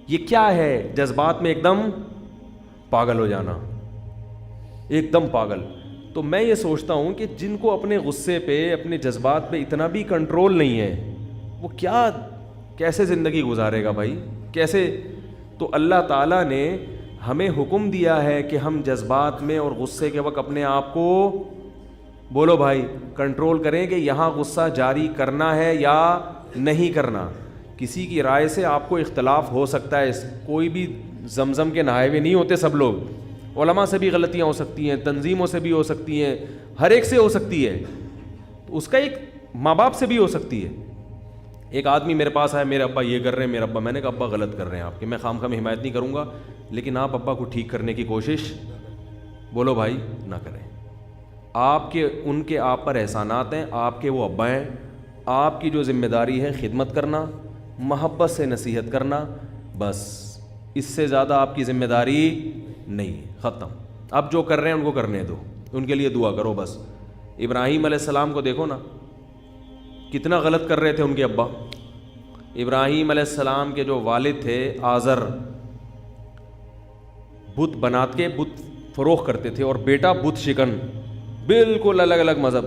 یہ کیا ہے؟ جذبات میں ایک دم پاگل ہو جانا، ایک دم پاگل. تو میں یہ سوچتا ہوں کہ جن کو اپنے غصے پہ، اپنے جذبات پہ اتنا بھی کنٹرول نہیں ہے، وہ کیسے زندگی گزارے گا بھائی؟ کیسے؟ تو اللہ تعالیٰ نے ہمیں حکم دیا ہے کہ ہم جذبات میں اور غصے کے وقت اپنے آپ کو، بولو بھائی، کنٹرول کریں کہ یہاں غصہ جاری کرنا ہے یا نہیں کرنا. کسی کی رائے سے آپ کو اختلاف ہو سکتا ہے، کوئی بھی زمزم کے نہائے ہوئے نہیں ہوتے سب لوگ. علماء سے بھی غلطیاں ہو سکتی ہیں، تنظیموں سے بھی ہو سکتی ہیں، ہر ایک سے ہو سکتی ہے. اس کا ایک ماں باپ سے بھی ہو سکتی ہے. ایک آدمی میرے پاس آیا، میرے ابا یہ کر رہے ہیں، میرے ابا، میں نے کہا ابا غلط کر رہے ہیں آپ کے، میں خام میں حمایت نہیں کروں گا، لیکن آپ ابا کو ٹھیک کرنے کی کوشش، بولو بھائی، نہ کریں. آپ کے، ان کے آپ پر احسانات ہیں، آپ کے وہ ابا ہیں. آپ کی جو ذمہ داری ہے خدمت کرنا، محبت سے نصیحت کرنا، بس اس سے زیادہ آپ کی ذمہ داری نہیں. ختم. اب جو کر رہے ہیں ان کو کرنے دو، ان کے لیے دعا کرو بس. ابراہیم علیہ السلام کو دیکھو نا، کتنا غلط کر رہے تھے ان کے ابا. ابراہیم علیہ السلام کے جو والد تھے آزر، بت بنات کے بت فروخت کرتے تھے، اور بیٹا بت شکن، بالکل الگ الگ مذہب.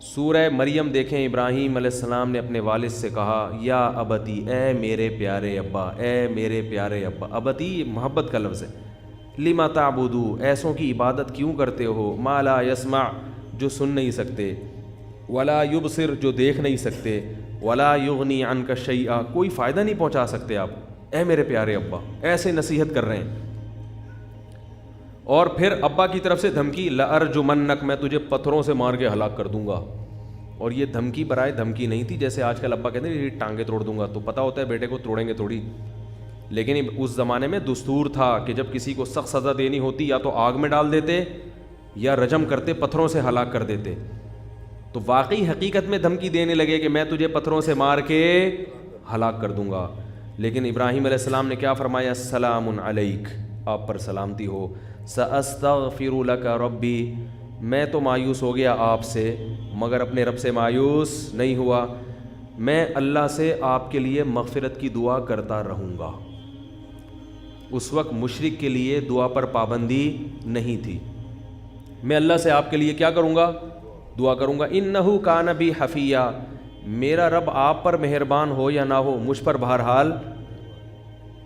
سورہ مریم دیکھیں، ابراہیم علیہ السلام نے اپنے والد سے کہا یا ابتی، اے میرے پیارے ابا، اے میرے پیارے ابا. ابتی محبت کا لفظ ہے. لما تعبدو، ایسوں کی عبادت کیوں کرتے ہو، ما لا یسمع، جو سن نہیں سکتے، ولا یبصر، جو دیکھ نہیں سکتے، ولا یغنی عنک شیئا، کوئی فائدہ نہیں پہنچا سکتے آپ. اے میرے پیارے ابا، ایسے نصیحت کر رہے ہیں. اور پھر ابا کی طرف سے دھمکی، لأرجمنک، میں تجھے پتھروں سے مار کے ہلاک کر دوں گا. اور یہ دھمکی برائے دھمکی نہیں تھی جیسے آج کل ابا کہتے ہیں یہ ٹانگیں توڑ دوں گا، تو پتہ ہوتا ہے بیٹے کو توڑیں گے تھوڑی. لیکن اس زمانے میں دستور تھا کہ جب کسی کو سخت سزا دینی ہوتی یا تو آگ میں ڈال دیتے یا رجم کرتے، پتھروں سے ہلاک کر دیتے. تو واقعی حقیقت میں دھمکی دینے لگے کہ میں تجھے پتھروں سے مار کے ہلاک کر دوں گا. لیکن ابراہیم علیہ السلام نے کیا فرمایا، سلام علیک، آپ پر سلامتی ہو. سأستغفر لک ربی، میں تو مایوس ہو گیا آپ سے، مگر اپنے رب سے مایوس نہیں ہوا. میں اللہ سے آپ کے لیے مغفرت کی دعا کرتا رہوں گا. اس وقت مشرک کے لیے دعا پر پابندی نہیں تھی. میں اللہ سے آپ کے لیے کیا کروں گا، دعا کروں گا. انہ کان بی حفیہ، میرا رب آپ پر مہربان ہو یا نہ ہو، مجھ پر بہرحال،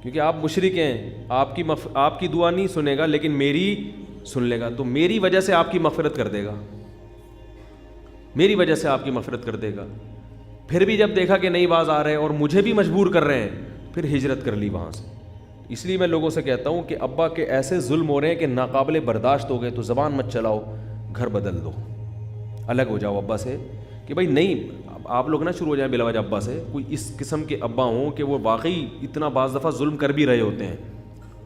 کیونکہ آپ مشرک ہیں، آپ کی دعا نہیں سنے گا لیکن میری سن لے گا. تو میری وجہ سے آپ کی مغفرت کر دے گا، میری وجہ سے آپ کی مغفرت کر دے گا. پھر بھی جب دیکھا کہ نہیں باز آ رہے اور مجھے بھی مجبور کر رہے ہیں، پھر ہجرت کر لی وہاں سے. اس لیے میں لوگوں سے کہتا ہوں کہ ابا کے ایسے ظلم ہو رہے ہیں کہ ناقابل برداشت ہو گئے، تو زبان مت چلاؤ، گھر بدل دو، الگ ہو جاؤ ابا سے. کہ بھائی نہیں، آپ لوگ نہ شروع ہو جائیں بلا وجہ ابا سے. کوئی اس قسم کے ابا ہوں کہ وہ واقعی اتنا بعض دفعہ ظلم کر بھی رہے ہوتے ہیں،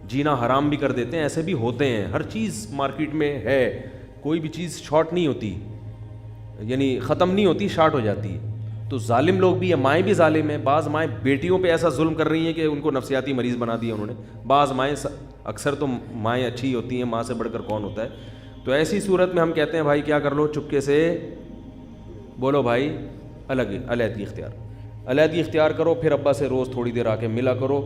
جینا حرام بھی کر دیتے ہیں، ایسے بھی ہوتے ہیں. ہر چیز مارکیٹ میں ہے، کوئی بھی چیز شارٹ نہیں ہوتی، یعنی ختم نہیں ہوتی، شارٹ ہو جاتی. تو ظالم لوگ بھی ہیں، مائیں بھی ظالم ہیں. بعض مائیں بیٹیوں پہ ایسا ظلم کر رہی ہیں کہ ان کو نفسیاتی مریض بنا دیا انہوں نے. بعض مائیں، اکثر تو مائیں اچھی ہوتی ہیں، ماں سے بڑھ کر کون ہوتا ہے. تو ایسی صورت میں ہم کہتے ہیں بھائی کیا کر لو، چپکے سے، بولو بھائی، علیحدگی اختیار کرو. پھر ابا سے روز تھوڑی دیر آ کے ملا کرو،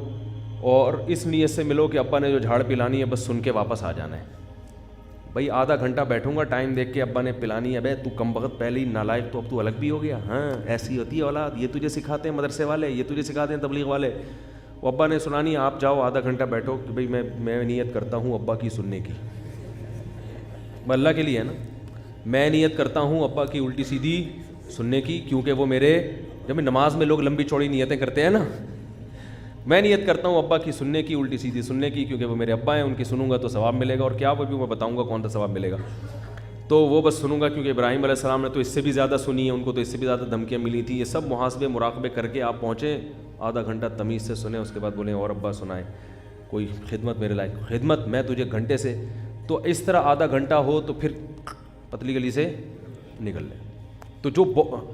اور اس نیت سے ملو کہ ابا نے جو جھاڑ پلانی ہے بس سن کے واپس آ جانا ہے. بھائی آدھا گھنٹہ بیٹھوں گا ٹائم دیکھ کے، ابا نے پلانی ہے، بے تو کم وقت پہلے ہی نالائق، تو اب تو الگ بھی ہو گیا. ہاں ایسی ہوتی ہے اولاد، یہ تجھے سکھاتے ہیں مدرسے والے، یہ تجھے سکھاتے ہیں تبلیغ والے. وہ ابا نے سنانی، آپ جاؤ آدھا گھنٹہ بیٹھو کہ بھائی میں نیت کرتا ہوں ابا کی سننے کی، اللہ کے لیے ہے نا. میں نیت کرتا ہوں ابا کی الٹی سیدھی سننے کی، کیونکہ وہ میرے، جب نماز میں لوگ لمبی چوڑی نیتیں کرتے ہیں نا، میں نیت کرتا ہوں ابا کی سننے کی، الٹی سیدھی سننے کی، کیونکہ وہ میرے ابا ہیں، ان کی سنوں گا تو ثواب ملے گا. اور کیا وہ بھی میں بتاؤں گا کون سا ثواب ملے گا، تو وہ بس سنوں گا. کیونکہ ابراہیم علیہ السلام نے تو اس سے بھی زیادہ سنی ہے، ان کو تو اس سے بھی زیادہ دھمکیاں ملی تھیں. یہ سب محاسبے مراقبے کر کے آپ پہنچیں، آدھا گھنٹہ تمیز سے سنیں، اس کے بعد بولیں اور ابا سنائیں کوئی خدمت میرے لائق، خدمت میں تجھے گھنٹے سے. تو اس طرح آدھا گھنٹہ ہو تو پھر پتلی گلی سے نکل لیں. تو جو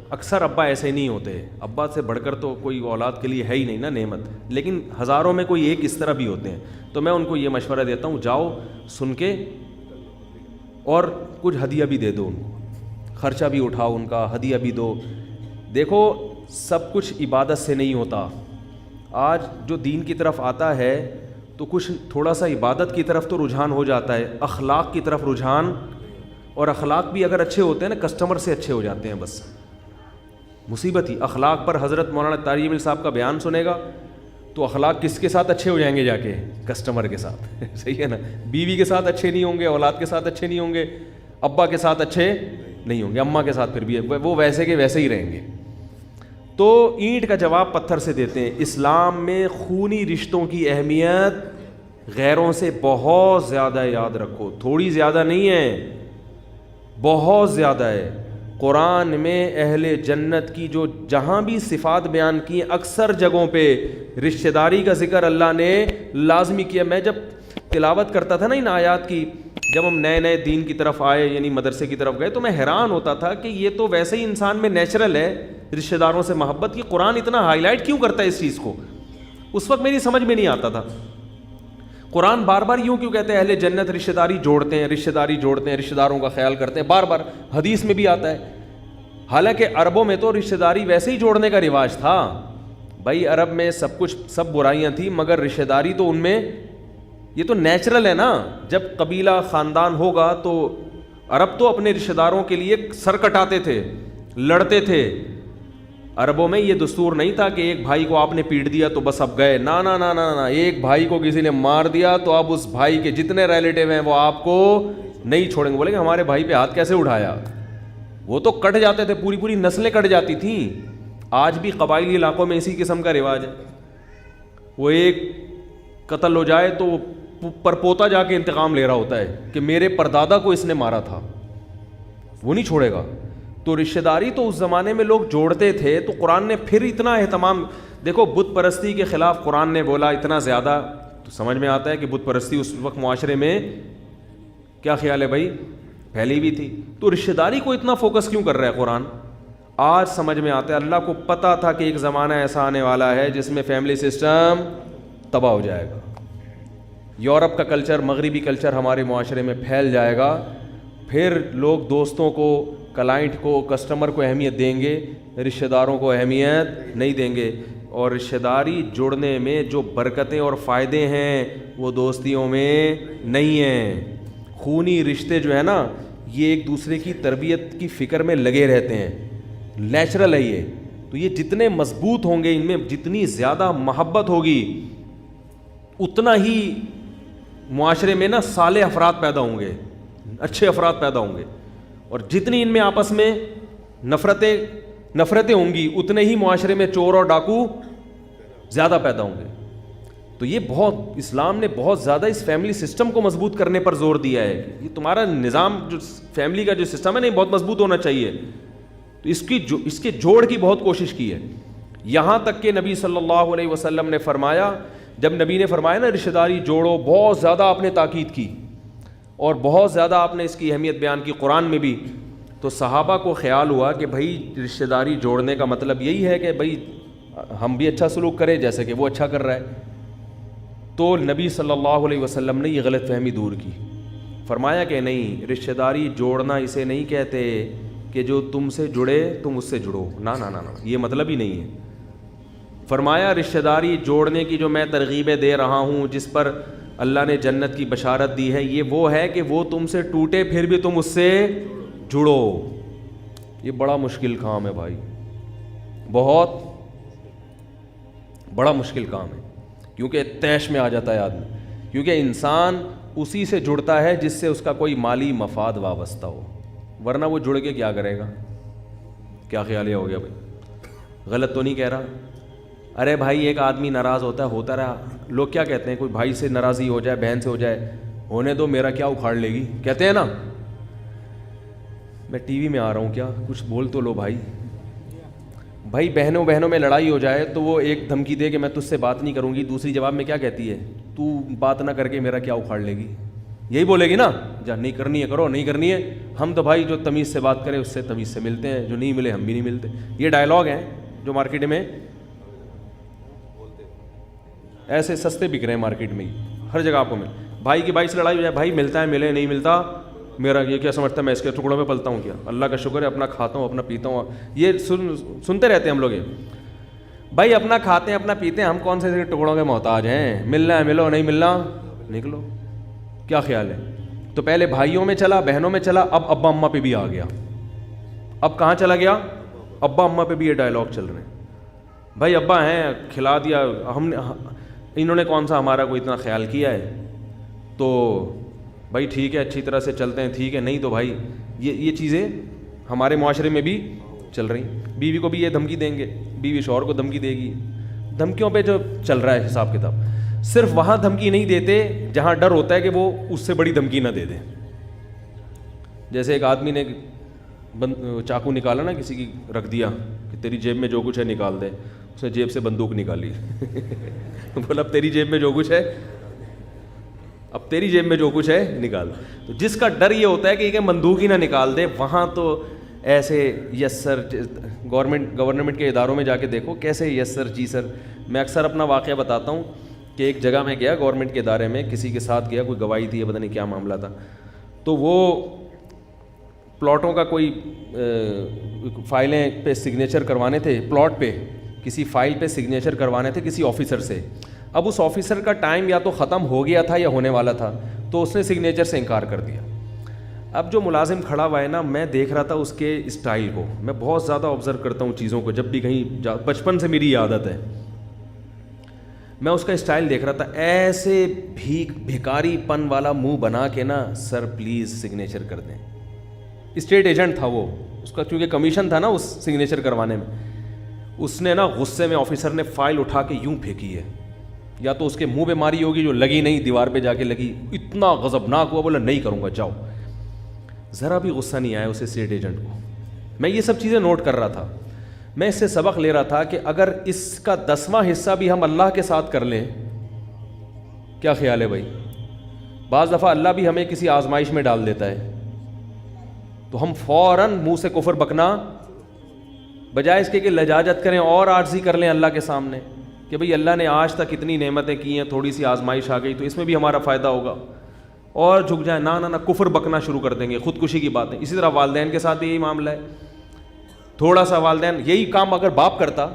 اکثر ابا ایسے نہیں ہوتے، ابا سے بڑھ کر تو کوئی اولاد کے لیے ہے ہی نہیں نا نعمت، لیکن ہزاروں میں کوئی ایک اس طرح بھی ہوتے ہیں. تو میں ان کو یہ مشورہ دیتا ہوں، جاؤ سن کے اور کچھ ہدیہ بھی دے دو ان کو، خرچہ بھی اٹھاؤ ان کا، ہدیہ بھی دو. دیکھو سب کچھ عبادت سے نہیں ہوتا. آج جو دین کی طرف آتا ہے تو کچھ تھوڑا سا عبادت کی طرف تو رجحان ہو جاتا ہے، اخلاق کی طرف رجحان، اور اخلاق بھی اگر اچھے ہوتے ہیں نا کسٹمر سے اچھے ہو جاتے ہیں. بس مصیبت ہی اخلاق پر. حضرت مولانا طارق جمیل صاحب کا بیان سنے گا تو اخلاق کس کے ساتھ اچھے ہو جائیں گے؟ جا کے کسٹمر کے ساتھ. صحیح ہے نا؟ بیوی کے ساتھ اچھے نہیں ہوں گے، اولاد کے ساتھ اچھے نہیں ہوں گے، ابا کے ساتھ اچھے نہیں ہوں گے، اماں کے ساتھ پھر بھی وہ ویسے کے ویسے ہی رہیں گے. تو اینٹ کا جواب پتھر سے دیتے ہیں. اسلام میں خونی رشتوں کی اہمیت غیروں سے بہت زیادہ، یاد رکھو، تھوڑی زیادہ نہیں ہے، بہت زیادہ ہے. قرآن میں اہل جنت کی جو جہاں بھی صفات بیان کی ہیں اکثر جگہوں پہ رشتہ داری کا ذکر اللہ نے لازمی کیا. میں جب تلاوت کرتا تھا نا ان آیات کی، جب ہم نئے نئے دین کی طرف آئے یعنی مدرسے کی طرف گئے، تو میں حیران ہوتا تھا کہ یہ تو ویسے ہی انسان میں نیچرل ہے رشتہ داروں سے محبت کی، قرآن اتنا ہائی لائٹ کیوں کرتا ہے اس چیز کو؟ اس وقت میری سمجھ میں نہیں آتا تھا. قرآن بار بار یوں کیوں کہتے ہیں اہل جنت رشتہ داری جوڑتے ہیں، رشتہ داری جوڑتے ہیں، رشتہ داروں کا خیال کرتے ہیں؟ بار بار حدیث میں بھی آتا ہے. حالانکہ عربوں میں تو رشتہ داری ویسے ہی جوڑنے کا رواج تھا. بھائی عرب میں سب کچھ، سب برائیاں تھیں، مگر رشتہ داری تو ان میں یہ تو نیچرل ہے نا. جب قبیلہ خاندان ہوگا تو عرب تو اپنے رشتہ داروں کے لیے سر کٹاتے تھے، لڑتے تھے. عربوں میں یہ دستور نہیں تھا کہ ایک بھائی کو آپ نے پیٹ دیا تو بس اب گئے. نا نا نا نا نا، ایک بھائی کو کسی نے مار دیا تو اب اس بھائی کے جتنے ریلیٹیو ہیں وہ آپ کو نہیں چھوڑیں گے. بولیں گے ہمارے بھائی پہ ہاتھ کیسے اٹھایا؟ وہ تو کٹ جاتے تھے، پوری پوری نسلیں کٹ جاتی تھیں. آج بھی قبائلی علاقوں میں اسی قسم کا رواج ہے. وہ ایک قتل ہو جائے تو پرپوتا جا کے انتقام لے رہا ہوتا ہے کہ میرے پردادا کو اس نے مارا تھا، وہ نہیں چھوڑے گا. تو رشتہ داری تو اس زمانے میں لوگ جوڑتے تھے. تو قرآن نے پھر اتنا اہتمام، دیکھو بت پرستی کے خلاف قرآن نے بولا اتنا زیادہ، تو سمجھ میں آتا ہے کہ بت پرستی اس وقت معاشرے میں کیا خیال ہے بھائی، پھیلی بھی تھی. تو رشتہ داری کو اتنا فوکس کیوں کر رہا ہے قرآن؟ آج سمجھ میں آتا ہے. اللہ کو پتہ تھا کہ ایک زمانہ ایسا آنے والا ہے جس میں فیملی سسٹم تباہ ہو جائے گا. یورپ کا کلچر، مغربی کلچر ہمارے معاشرے میں پھیل جائے گا. پھر لوگ دوستوں کو، کلائنٹ کو، کسٹمر کو اہمیت دیں گے، رشتہ داروں کو اہمیت نہیں دیں گے. اور رشتہ داری جوڑنے میں جو برکتیں اور فائدے ہیں وہ دوستیوں میں نہیں ہیں. خونی رشتے جو ہے نا یہ ایک دوسرے کی تربیت کی فکر میں لگے رہتے ہیں، نیچرل ہے یہ. تو یہ جتنے مضبوط ہوں گے، ان میں جتنی زیادہ محبت ہوگی، اتنا ہی معاشرے میں نا صالح افراد پیدا ہوں گے، اچھے افراد پیدا ہوں گے. اور جتنی ان میں آپس میں نفرتیں ہوں گی، اتنے ہی معاشرے میں چور اور ڈاکو زیادہ پیدا ہوں گے. تو یہ بہت، اسلام نے بہت زیادہ اس فیملی سسٹم کو مضبوط کرنے پر زور دیا ہے. یہ تمہارا نظام جو فیملی کا جو سسٹم ہے نا، یہ بہت مضبوط ہونا چاہیے. تو اس کے جوڑ کی بہت کوشش کی ہے. یہاں تک کہ نبی صلی اللہ علیہ وسلم نے فرمایا، جب نبی نے فرمایا نا رشتہ داری جوڑو، بہت زیادہ آپ نے تاکید کی اور بہت زیادہ آپ نے اس کی اہمیت بیان کی قرآن میں بھی. تو صحابہ کو خیال ہوا کہ بھائی رشتہ داری جوڑنے کا مطلب یہی ہے کہ بھائی ہم بھی اچھا سلوک کریں جیسے کہ وہ اچھا کر رہا ہے. تو نبی صلی اللہ علیہ وسلم نے یہ غلط فہمی دور کی. فرمایا کہ نہیں، رشتہ داری جوڑنا اسے نہیں کہتے کہ جو تم سے جڑے تم اس سے جڑو، نا نا نا نا، یہ مطلب ہی نہیں ہے. فرمایا رشتہ داری جوڑنے کی جو میں ترغیبیں دے رہا ہوں، جس پر اللہ نے جنت کی بشارت دی ہے، یہ وہ ہے کہ وہ تم سے ٹوٹے پھر بھی تم اس سے جڑو. یہ بڑا مشکل کام ہے بھائی، بہت بڑا مشکل کام ہے. کیونکہ طیش میں آ جاتا ہے آدمی، کیونکہ انسان اسی سے جڑتا ہے جس سے اس کا کوئی مالی مفاد وابستہ ہو، ورنہ وہ جڑ کے کیا کرے گا؟ کیا خیال یہ ہو گیا بھائی؟ غلط تو نہیں کہہ رہا؟ ارے بھائی ایک آدمی ناراض ہوتا رہا، لوگ کیا کہتے ہیں، کوئی بھائی سے ناراضی ہو جائے، بہن سے ہو جائے، ہونے دو، میرا کیا اکھاڑ لے گی، کہتے ہیں نا. میں ٹی وی میں آ رہا ہوں، کیا کچھ بول تو لو بھائی. بھائی بہنوں میں لڑائی ہو جائے تو وہ ایک دھمکی دے کہ میں تجھ سے بات نہیں کروں گی، دوسری جواب میں کیا کہتی ہے، تو بات نہ کر کے میرا کیا اکھاڑ لے گی. یہی بولے گی نا، جا نہیں کرنی ہے کرو، نہیں کرنی ہے. ہم تو بھائی جو تمیز سے بات کرے اس سے تمیز سے ملتے ہیں، جو نہیں ملے ہم بھی نہیں ملتے. یہ ڈائلاگ ہیں جو مارکیٹ میں ایسے سستے بک رہے ہیں مارکیٹ میں ہی، ہر جگہ آپ کو مل. بھائی کی بھائی سے لڑائی ہو جائے، بھائی ملتا ہے ملے، نہیں ملتا میرا یہ کیا سمجھتا ہے میں اس کے ٹکڑوں میں پلتا ہوں کیا؟ اللہ کا شکر ہے اپنا کھاتا ہوں اپنا پیتا ہوں. یہ سنتے رہتے ہیں ہم لوگ. یہ بھائی اپنا کھاتے ہیں اپنا پیتے ہیں، ہم کون سے ٹکڑوں کے محتاج ہیں؟ ملنا ہے ملو، نہیں ملنا نکلو. کیا خیال ہے؟ تو پہلے بھائیوں میں چلا، بہنوں میں چلا، اب ابا اماں پہ بھی آ گیا. اب کہاں چلا گیا؟ ابا اماں پہ بھی یہ ڈائلاگ چل رہے ہیں. بھائی ابا ہیں، کھلا دیا ہم نے، انہوں نے کون سا ہمارا کوئی اتنا خیال کیا ہے؟ تو بھائی ٹھیک ہے اچھی طرح سے چلتے ہیں، ٹھیک ہے. نہیں تو بھائی یہ چیزیں ہمارے معاشرے میں بھی چل رہی. بیوی کو بھی یہ دھمکی دیں گے، بیوی شوہر کو دھمکی دے گی. دھمکیوں پہ جو چل رہا ہے حساب کتاب. صرف وہاں دھمکی نہیں دیتے جہاں ڈر ہوتا ہے کہ وہ اس سے بڑی دھمکی نہ دے دیں. جیسے ایک آدمی نے چاقو نکالا نا، کسی کی رکھ دیا کہ تیری جیب میں جو کچھ ہے نکال دے. اس نے جیب سے بندوق نکالی. بولا اب تیری جیب میں جو کچھ ہے، اب تیری جیب میں جو کچھ ہے نکال. تو جس کا ڈر یہ ہوتا ہے کہ یہ بندوق ہی نہ نکال دے، وہاں تو ایسے یس سر. گورنمنٹ کے اداروں میں جا کے دیکھو کیسے یس سر جی سر. میں اکثر اپنا واقعہ بتاتا ہوں کہ ایک جگہ میں گیا گورنمنٹ کے ادارے میں، کسی کے ساتھ گیا، کوئی گواہی تھی، پتہ نہیں کیا معاملہ تھا. تو وہ پلاٹوں کا کوئی فائلیں پہ سگنیچر کروانے تھے، پلاٹ پہ کسی فائل پہ سگنیچر کروانے تھے کسی آفیسر سے. اب اس آفیسر کا ٹائم یا تو ختم ہو گیا تھا یا ہونے والا تھا، تو اس نے سگنیچر سے انکار کر دیا. اب جو ملازم کھڑا ہوا ہے نا، میں دیکھ رہا تھا اس کے اسٹائل کو. میں بہت زیادہ آبزرو کرتا ہوں چیزوں کو، جب بھی کہیں بچپن سے میری عادت ہے. میں اس کا اسٹائل دیکھ رہا تھا، ایسے بھیکاری پن والا منہ بنا کے نا، سر پلیز سگنیچر کر دیں. اسٹیٹ ایجنٹ تھا وہ، اس کا چونکہ کمیشن تھا نا اس سگنیچر کروانے میں. اس نے نا غصے میں آفیسر نے فائل اٹھا کے یوں پھینکی ہے، یا تو اس کے منہ پہ ماری ہوگی جو لگی نہیں، دیوار پہ جا کے لگی. اتنا غضبناک ہوا، بولا نہیں کروں گا جاؤ. ذرا بھی غصہ نہیں آیا اس اسٹیٹ ایجنٹ کو. میں یہ سب چیزیں نوٹ کر رہا تھا. میں اس سے سبق لے رہا تھا کہ اگر اس کا 10واں حصہ بھی ہم اللہ کے ساتھ کر لیں، کیا خیال ہے بھائی؟ بعض دفعہ اللہ بھی ہمیں کسی آزمائش میں ڈال دیتا ہے تو ہم فوراً منہ سے کفر بکنا بجائے اس کے کہ لجاجت کریں اور عاجزی کر لیں اللہ کے سامنے کہ بھئی اللہ نے آج تک اتنی نعمتیں کی ہیں، تھوڑی سی آزمائش آ گئی تو اس میں بھی ہمارا فائدہ ہوگا، اور جھک جائیں. نہ کفر بکنا شروع کر دیں گے، خودکشی کی باتیں. اسی طرح والدین کے ساتھ بھی یہی معاملہ ہے. تھوڑا سا والدین یہی کام اگر باپ کرتا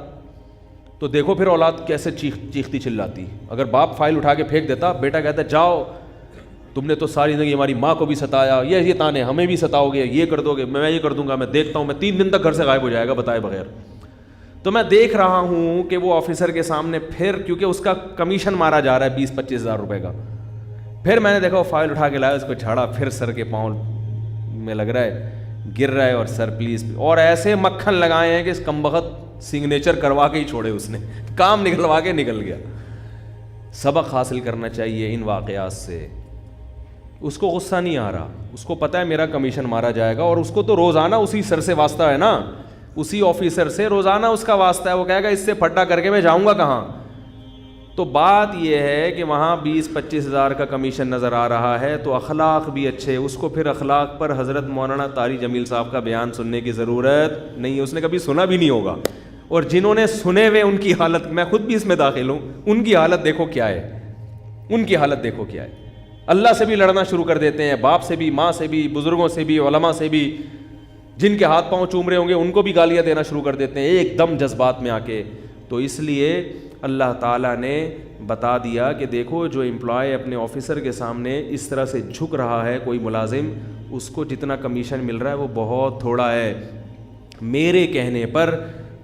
تو دیکھو پھر اولاد کیسے چیختی چلاتی. اگر باپ فائل اٹھا کے پھینک دیتا، بیٹا کہتا جاؤ تم نے تو ساری زندگی ہماری ماں کو بھی ستایا، یہ تانے ہمیں بھی ستاؤ گے، یہ کر دو گے، میں یہ کر دوں گا، میں دیکھتا ہوں، میں 3 دن تک گھر سے غائب ہو جائے گا بتائے بغیر. تو میں دیکھ رہا ہوں کہ وہ آفیسر کے سامنے پھر، کیونکہ اس کا کمیشن مارا جا رہا ہے 20-25 ہزار روپے کا، پھر میں نے دیکھا وہ فائل اٹھا کے لایا، اس کو جھاڑا، پھر سر کے پاؤں میں لگ رہا ہے گر رہا ہے، اور سر پلیز، اور ایسے مکھن لگائے ہیں کہ اس کمبخت سگنیچر کروا کے ہی چھوڑے، اس نے کام نکلوا کے نکل گیا. سبق حاصل کرنا چاہیے ان واقعات سے. اس کو غصہ نہیں آ رہا، اس کو پتہ ہے میرا کمیشن مارا جائے گا، اور اس کو تو روزانہ اسی سر سے واسطہ ہے نا، اسی آفیسر سے روزانہ اس کا واسطہ ہے. وہ کہے گا اس سے پھٹا کر کے میں جاؤں گا کہاں. تو بات یہ ہے کہ وہاں 20-25 ہزار کا کمیشن نظر آ رہا ہے تو اخلاق بھی اچھے. اس کو پھر اخلاق پر حضرت مولانا طاری جمیل صاحب کا بیان سننے کی ضرورت نہیں ہے، اس نے کبھی سنا بھی نہیں ہوگا. اور جنہوں نے سنے ہوئے ان کی حالت، میں خود بھی اس میں داخل ہوں، ان کی حالت دیکھو کیا ہے، ان کی حالت دیکھو کیا ہے. اللہ سے بھی لڑنا شروع کر دیتے ہیں، باپ سے بھی، ماں سے بھی، بزرگوں سے بھی، علماء سے بھی. جن کے ہاتھ پاؤں چوم رہے ہوں گے ان کو بھی گالیاں دینا شروع کر دیتے ہیں ایک دم جذبات میں آ کے. تو اس لیے اللہ تعالیٰ نے بتا دیا کہ دیکھو جو امپلائی اپنے آفیسر کے سامنے اس طرح سے جھک رہا ہے، کوئی ملازم، اس کو جتنا کمیشن مل رہا ہے وہ بہت تھوڑا ہے. میرے کہنے پر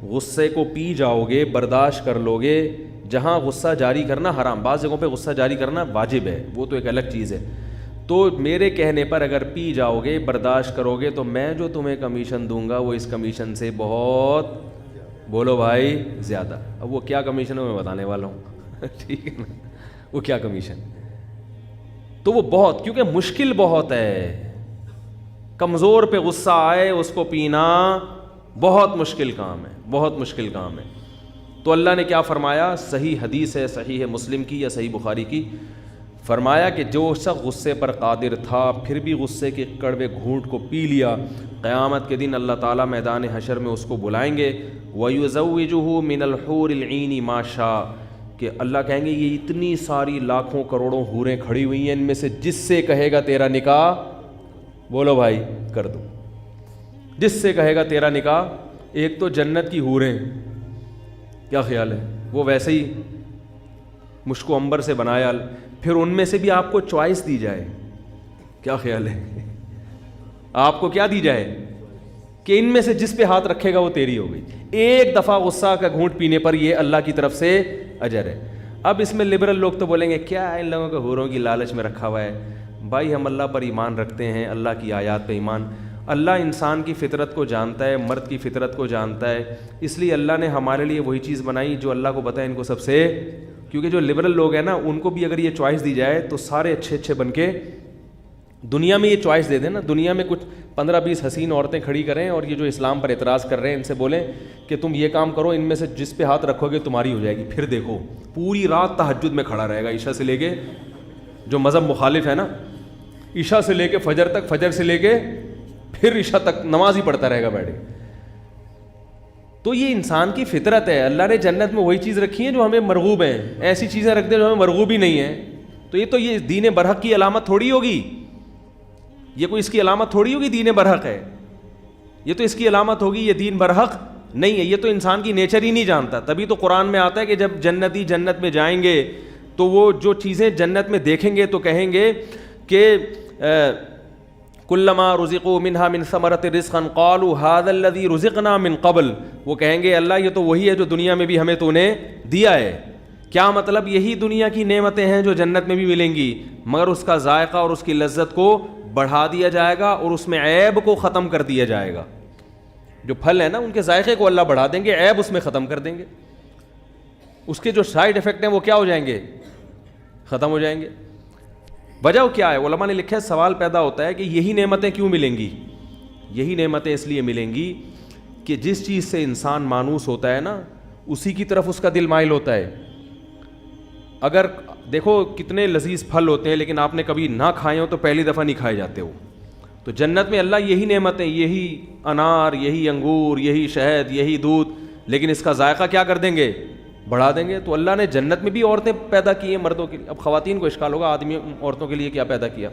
غصے کو پی جاؤ گے، برداشت کر لو گے. جہاں غصہ جاری کرنا حرام، بعض جگہوں پہ غصہ جاری کرنا واجب ہے، وہ تو ایک الگ چیز ہے. تو میرے کہنے پر اگر پی جاؤ گے، برداشت کرو گے، تو میں جو تمہیں کمیشن دوں گا وہ اس کمیشن سے بہت، بولو بھائی، زیادہ. اب وہ کیا کمیشن ہے میں بتانے والا ہوں. ٹھیک ہے نا، وہ کیا کمیشن. تو وہ بہت، کیونکہ مشکل بہت ہے. کمزور پہ غصہ آئے اس کو پینا بہت مشکل کام ہے، بہت مشکل کام ہے. تو اللہ نے کیا فرمایا، صحیح حدیث ہے، صحیح مسلم کی یا صحیح بخاری کی، فرمایا کہ جو شخص غصے پر قادر تھا پھر بھی غصے کے کڑوے گھونٹ کو پی لیا، قیامت کے دن اللہ تعالیٰ میدان حشر میں اس کو بلائیں گے، وَيُزَوِّجُهُ مِنَ الْحُورِ الْعِينِ مَا شَاءَ، کہ اللہ کہیں گے یہ اتنی ساری لاکھوں کروڑوں حوریں کھڑی ہوئی ہیں، ان میں سے جس سے کہے گا تیرا نکاح، بولو بھائی کر دو، جس سے کہے گا تیرا نکاح۔ ایک تو جنت کی حوریں، کیا خیال ہے، وہ ویسے ہی مشک و عنبر سے بنایا، پھر ان میں سے بھی آپ کو چوائس دی جائے، کیا خیال ہے، آپ کو کیا دی جائے کہ ان میں سے جس پہ ہاتھ رکھے گا وہ تیری ہو گئی۔ ایک دفعہ غصہ کا گھونٹ پینے پر یہ اللہ کی طرف سے اجر ہے۔ اب اس میں لبرل لوگ تو بولیں گے کیا ان لوگوں کو حوروں کی لالچ میں رکھا ہوا ہے؟ بھائی ہم اللہ پر ایمان رکھتے ہیں، اللہ کی آیات پہ ایمان، اللہ انسان کی فطرت کو جانتا ہے، مرد کی فطرت کو جانتا ہے، اس لیے اللہ نے ہمارے لیے وہی چیز بنائی جو اللہ کو پتہ ہے ان کو سب سے، کیونکہ جو لبرل لوگ ہیں نا ان کو بھی اگر یہ چوائس دی جائے تو سارے اچھے اچھے بن کے دنیا میں یہ چوائس دے دیں نا، دنیا میں کچھ 15-20 حسین عورتیں کھڑی کریں اور یہ جو اسلام پر اعتراض کر رہے ہیں ان سے بولیں کہ تم یہ کام کرو، ان میں سے جس پہ ہاتھ رکھو گے تمہاری ہو جائے گی، پھر دیکھو پوری رات تہجد میں کھڑا رہے گا، عشاء سے لے کے، جو مذہب مخالف ہے نا، عشاء سے لے کے فجر تک، فجر سے لے کے پھر عشاء تک نماز ہی پڑھتا رہے گا بیٹھے۔ تو یہ انسان کی فطرت ہے، اللہ نے جنت میں وہی چیز رکھی ہے جو ہمیں مرغوب ہیں، ایسی چیزیں رکھ دیں جو ہمیں مرغوب ہی نہیں ہیں، تو یہ دین برحق کی علامت تھوڑی ہوگی، یہ کوئی اس کی علامت تھوڑی ہوگی دین برحق ہے، یہ تو اس کی علامت ہوگی یہ دین برحق نہیں ہے، یہ تو انسان کی نیچر ہی نہیں جانتا۔ تبھی تو قرآن میں آتا ہے کہ جب جنتی جنت میں جائیں گے تو وہ جو چیزیں جنت میں دیکھیں گے تو کہیں گے کہ کلما رزقوا منها من ثمرۃ رزقا قالوا هذا الذي رزقنا من قبل، وہ کہیں گے اللہ یہ تو وہی ہے جو دنیا میں بھی ہمیں تو نے دیا ہے۔ کیا مطلب؟ یہی دنیا کی نعمتیں ہیں جو جنت میں بھی ملیں گی، مگر اس کا ذائقہ اور اس کی لذت کو بڑھا دیا جائے گا اور اس میں عیب کو ختم کر دیا جائے گا۔ جو پھل ہے نا ان کے ذائقے کو اللہ بڑھا دیں گے، عیب اس میں ختم کر دیں گے، اس کے جو سائیڈ ایفیکٹ ہیں وہ کیا ہو جائیں گے؟ ختم ہو جائیں گے۔ وجہ کیا ہے؟ علماء نے لکھا ہے، سوال پیدا ہوتا ہے کہ یہی نعمتیں کیوں ملیں گی؟ یہی نعمتیں اس لیے ملیں گی کہ جس چیز سے انسان مانوس ہوتا ہے نا اسی کی طرف اس کا دل مائل ہوتا ہے۔ اگر دیکھو کتنے لذیذ پھل ہوتے ہیں لیکن آپ نے کبھی نہ کھائے ہو تو پہلی دفعہ نہیں کھائے جاتے ہو، تو جنت میں اللہ یہی نعمتیں، یہی انار، یہی انگور، یہی شہد، یہی دودھ، لیکن اس کا ذائقہ کیا کر دیں گے؟ بڑھا دیں گے۔ تو اللہ نے جنت میں بھی عورتیں پیدا کی ہیں مردوں کے لیے، اب خواتین کو اشکال ہوگا آدمی عورتوں کے لیے کیا پیدا کیا؟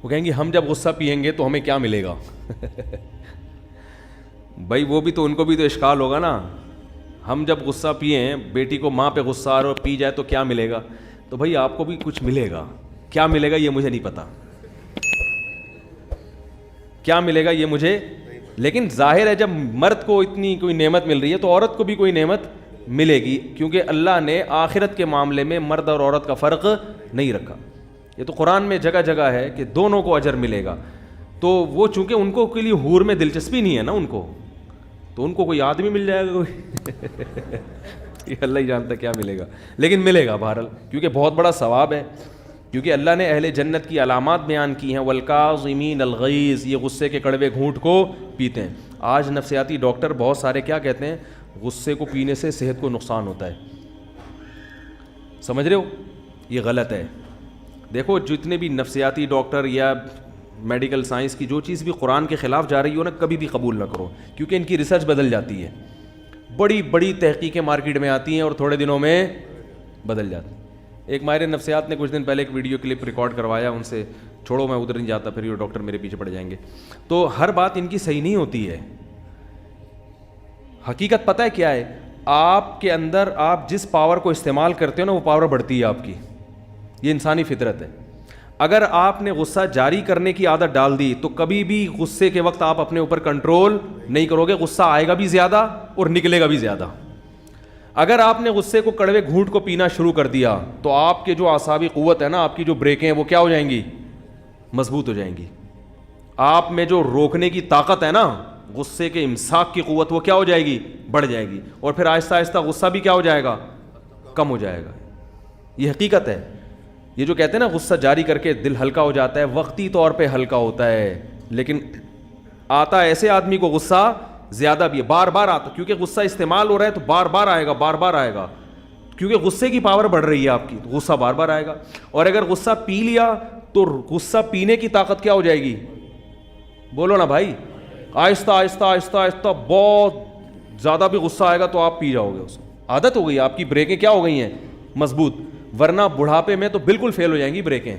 وہ کہیں گی ہم جب غصہ پئیں گے تو ہمیں کیا ملے گا؟ بھائی وہ بھی تو، ان کو بھی تو اشکال ہوگا نا، ہم جب غصہ پئیں، بیٹی کو ماں پہ غصہ آ رہا پی جائے تو کیا ملے گا؟ تو بھائی آپ کو بھی کچھ ملے گا، کیا ملے گا یہ مجھے نہیں پتا، کیا ملے گا یہ مجھے، لیکن ظاہر ہے جب مرد کو اتنی کوئی نعمت مل رہی ہے تو عورت کو بھی کوئی نعمت ملے گی، کیونکہ اللہ نے آخرت کے معاملے میں مرد اور عورت کا فرق نہیں رکھا۔ یہ تو قرآن میں جگہ جگہ ہے کہ دونوں کو اجر ملے گا۔ تو وہ چونکہ ان کو کے لیے حور میں دلچسپی نہیں ہے نا ان کو، تو ان کو کوئی آدمی مل جائے گا کوئی یہ اللہ ہی جانتا کیا ملے گا، لیکن ملے گا بہرحال، کیونکہ بہت بڑا ثواب ہے، کیونکہ اللہ نے اہل جنت کی علامات بیان کی ہیں، والکاظمین الغیظ، یہ غصے کے کڑوے گھونٹ کو پیتے ہیں۔ آج نفسیاتی ڈاکٹر بہت سارے کیا کہتے ہیں؟ غصے کو پینے سے صحت کو نقصان ہوتا ہے، سمجھ رہے ہو؟ یہ غلط ہے۔ دیکھو جتنے بھی نفسیاتی ڈاکٹر یا میڈیکل سائنس کی جو چیز بھی قرآن کے خلاف جا رہی ہو نا کبھی بھی قبول نہ کرو، کیونکہ ان کی ریسرچ بدل جاتی ہے، بڑی بڑی تحقیقیں مارکیٹ میں آتی ہیں اور تھوڑے دنوں میں بدل جاتی ہیں۔ ایک ماہر نفسیات نے کچھ دن پہلے ایک ویڈیو کلپ ریکارڈ کروایا، ان سے چھوڑو میں ادھر نہیں جاتا، پھر یہ ڈاکٹر میرے پیچھے پڑ جائیں گے۔ تو ہر بات ان کی صحیح نہیں ہوتی ہے۔ حقیقت پتہ ہے کیا ہے؟ آپ کے اندر آپ جس پاور کو استعمال کرتے ہو نا وہ پاور بڑھتی ہے آپ کی، یہ انسانی فطرت ہے۔ اگر آپ نے غصہ جاری کرنے کی عادت ڈال دی تو کبھی بھی غصے کے وقت آپ اپنے اوپر کنٹرول نہیں کرو گے، غصہ آئے گا بھی زیادہ اور نکلے گا بھی زیادہ۔ اگر آپ نے غصے کو کڑوے گھونٹ کو پینا شروع کر دیا تو آپ کے جو اعصابی قوت ہے نا، آپ کی جو بریکیں ہیں وہ کیا ہو جائیں گی؟ مضبوط ہو جائیں گی۔ آپ میں جو روکنے کی طاقت ہے نا، غصے کے امساک کی قوت، وہ کیا ہو جائے گی؟ بڑھ جائے گی، اور پھر آہستہ آہستہ غصہ بھی کیا ہو جائے گا؟ کم ہو جائے گا۔ یہ حقیقت ہے۔ یہ جو کہتے ہیں نا غصہ جاری کر کے دل ہلکا ہو جاتا ہے، وقتی طور پہ ہلکا ہوتا ہے، لیکن آتا ایسے آدمی کو غصہ زیادہ بھی ہے، بار بار آتا، کیونکہ غصہ استعمال ہو رہا ہے تو بار بار آئے گا، بار بار آئے گا، کیونکہ غصے کی پاور بڑھ رہی ہے آپ کی، تو غصہ بار بار آئے گا. اور اگر غصہ پی لیا تو غصہ پینے کی طاقت کیا ہو جائے گی؟ بولو نا بھائی، آہستہ آہستہ آہستہ آہستہ بہت زیادہ بھی غصہ آئے گا تو آپ پی جاؤ گے اس کو. عادت ہو گئی، آپ کی بریکیں کیا ہو گئی ہیں؟ مضبوط. ورنہ بڑھاپے میں تو بالکل فیل ہو جائیں گی بریکیں.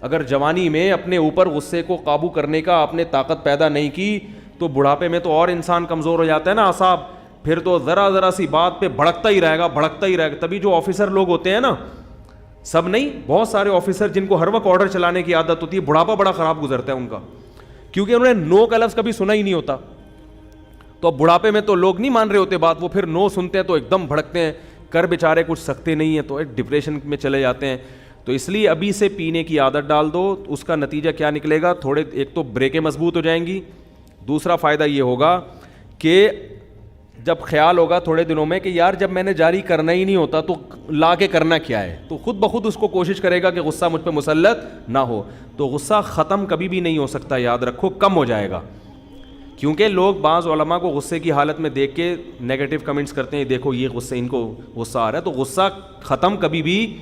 اگر جوانی میں اپنے اوپر غصے کو قابو کرنے کا آپ نے طاقت پیدا نہیں کی تو بڑھاپے میں تو اور انسان کمزور ہو جاتا ہے نا اعصاب، پھر تو ذرا ذرا سی بات پہ بھڑکتا ہی رہے گا بھڑکتا ہی رہے گا. تبھی جو آفیسر لوگ ہوتے ہیں نا، سب نہیں، بہت سارے آفیسر جن کو ہر وقت آرڈر چلانے کی عادت ہوتی ہے، بڑھاپا بڑا خراب گزرتا ہے ان کا، کیونکہ انہوں نے نو کا لفظ کبھی سنا ہی نہیں ہوتا. تو اب بڑھاپے میں تو لوگ نہیں مان رہے ہوتے بات، وہ پھر نو سنتے ہیں تو ایک دم بھڑکتے ہیں، کر بیچارے کچھ سکتے نہیں ہیں تو ایک ڈپریشن میں چلے جاتے ہیں. تو اس لیے ابھی سے پینے کی عادت ڈال دو. اس کا نتیجہ کیا نکلے گا؟ تھوڑے، ایک تو بریکیں مضبوط ہو جائیں گی، دوسرا فائدہ یہ ہوگا کہ جب خیال ہوگا تھوڑے دنوں میں کہ یار جب میں نے جاری کرنا ہی نہیں ہوتا تو لا کے کرنا کیا ہے، تو خود بخود اس کو کوشش کرے گا کہ غصہ مجھ پہ مسلط نہ ہو. تو غصہ ختم کبھی بھی نہیں ہو سکتا، یاد رکھو، کم ہو جائے گا. کیونکہ لوگ بعض علماء کو غصے کی حالت میں دیکھ کے نیگیٹو کمنٹس کرتے ہیں، دیکھو یہ غصہ، ان کو غصہ آ رہا ہے. تو غصہ ختم کبھی بھی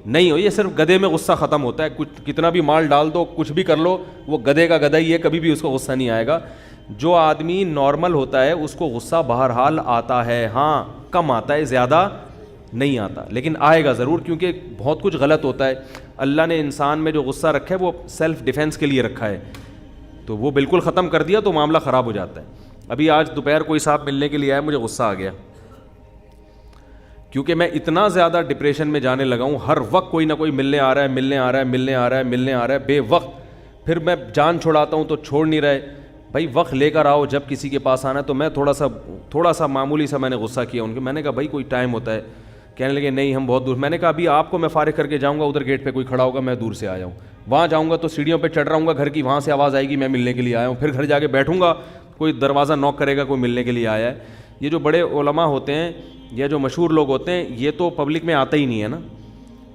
نہیں ہو، یہ صرف گدھے میں غصہ ختم ہوتا ہے. کچھ کتنا بھی مال ڈال دو، کچھ بھی کر لو، وہ گدھے کا گدھا ہی ہے، کبھی بھی اس کو غصہ نہیں آئے گا. جو آدمی نارمل ہوتا ہے اس کو غصہ بہرحال آتا ہے، ہاں کم آتا ہے، زیادہ نہیں آتا، لیکن آئے گا ضرور، کیونکہ بہت کچھ غلط ہوتا ہے. اللہ نے انسان میں جو غصہ رکھا ہے وہ سیلف ڈیفینس کے لیے رکھا ہے، تو وہ بالکل ختم کر دیا تو معاملہ خراب ہو جاتا ہے. ابھی آج دوپہر کوئی صاحب ملنے کے لیے آیا، مجھے غصہ آ گیا کیونکہ میں اتنا زیادہ ڈپریشن میں جانے لگا ہوں. ہر وقت کوئی نہ کوئی ملنے آ رہا ہے، ملنے آ رہا ہے، ملنے آ رہا ہے، ملنے آ رہا ہے بے وقت. پھر میں جان چھڑاتا ہوں تو چھوڑ نہیں رہے. بھائی وقت لے کر آؤ جب کسی کے پاس آنا ہے. تو میں تھوڑا سا معمولی سا میں نے غصہ کیا ان کے. میں نے کہا بھائی کوئی ٹائم ہوتا ہے. کہنے لگے نہیں ہم بہت دور. میں نے کہا ابھی آپ کو میں فارغ کر کے جاؤں گا، ادھر گیٹ پہ کوئی کھڑا ہوگا، میں دور سے آیا ہوں. وہاں جاؤں گا تو سیڑھیوں پہ چڑھ رہا ہوں گا گھر کی، وہاں سے آواز آئے گی میں ملنے کے لیے آیا ہوں. پھر گھر جا کے بیٹھوں گا، کوئی دروازہ نوک کرے گا، کوئی ملنے کے لیے آیا ہے. یہ جو بڑے علماء ہوتے ہیں یا جو مشہور لوگ ہوتے ہیں یہ تو پبلک میں آتا ہی نہیں ہے نا.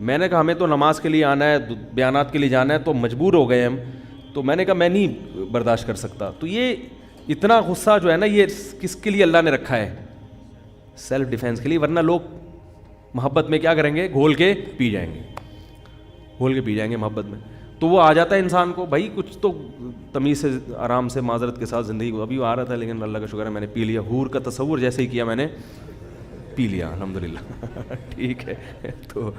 میں نے کہا ہمیں تو نماز کے لیے آنا ہے، بیانات کے لیے جانا ہے، تو مجبور ہو گئے ہم. تو میں نے کہا میں نہیں برداشت کر سکتا. تو یہ اتنا غصہ جو ہے نا یہ کس کے لیے اللہ نے رکھا ہے؟ سیلف ڈیفینس کے لیے. ورنہ لوگ محبت میں کیا کریں گے؟ گھول کے پی جائیں گے، گھول کے پی جائیں گے محبت میں. تو وہ آ جاتا ہے انسان کو بھائی کچھ تو تمیز سے آرام سے معذرت کے ساتھ زندگی کو. ابھی وہ آ رہا تھا لیکن اللہ کا شکر ہے میں نے پی لیا. حور کا تصور جیسے ہی کیا میں نے پی لیا الحمدللہ. ٹھیک ہے، تو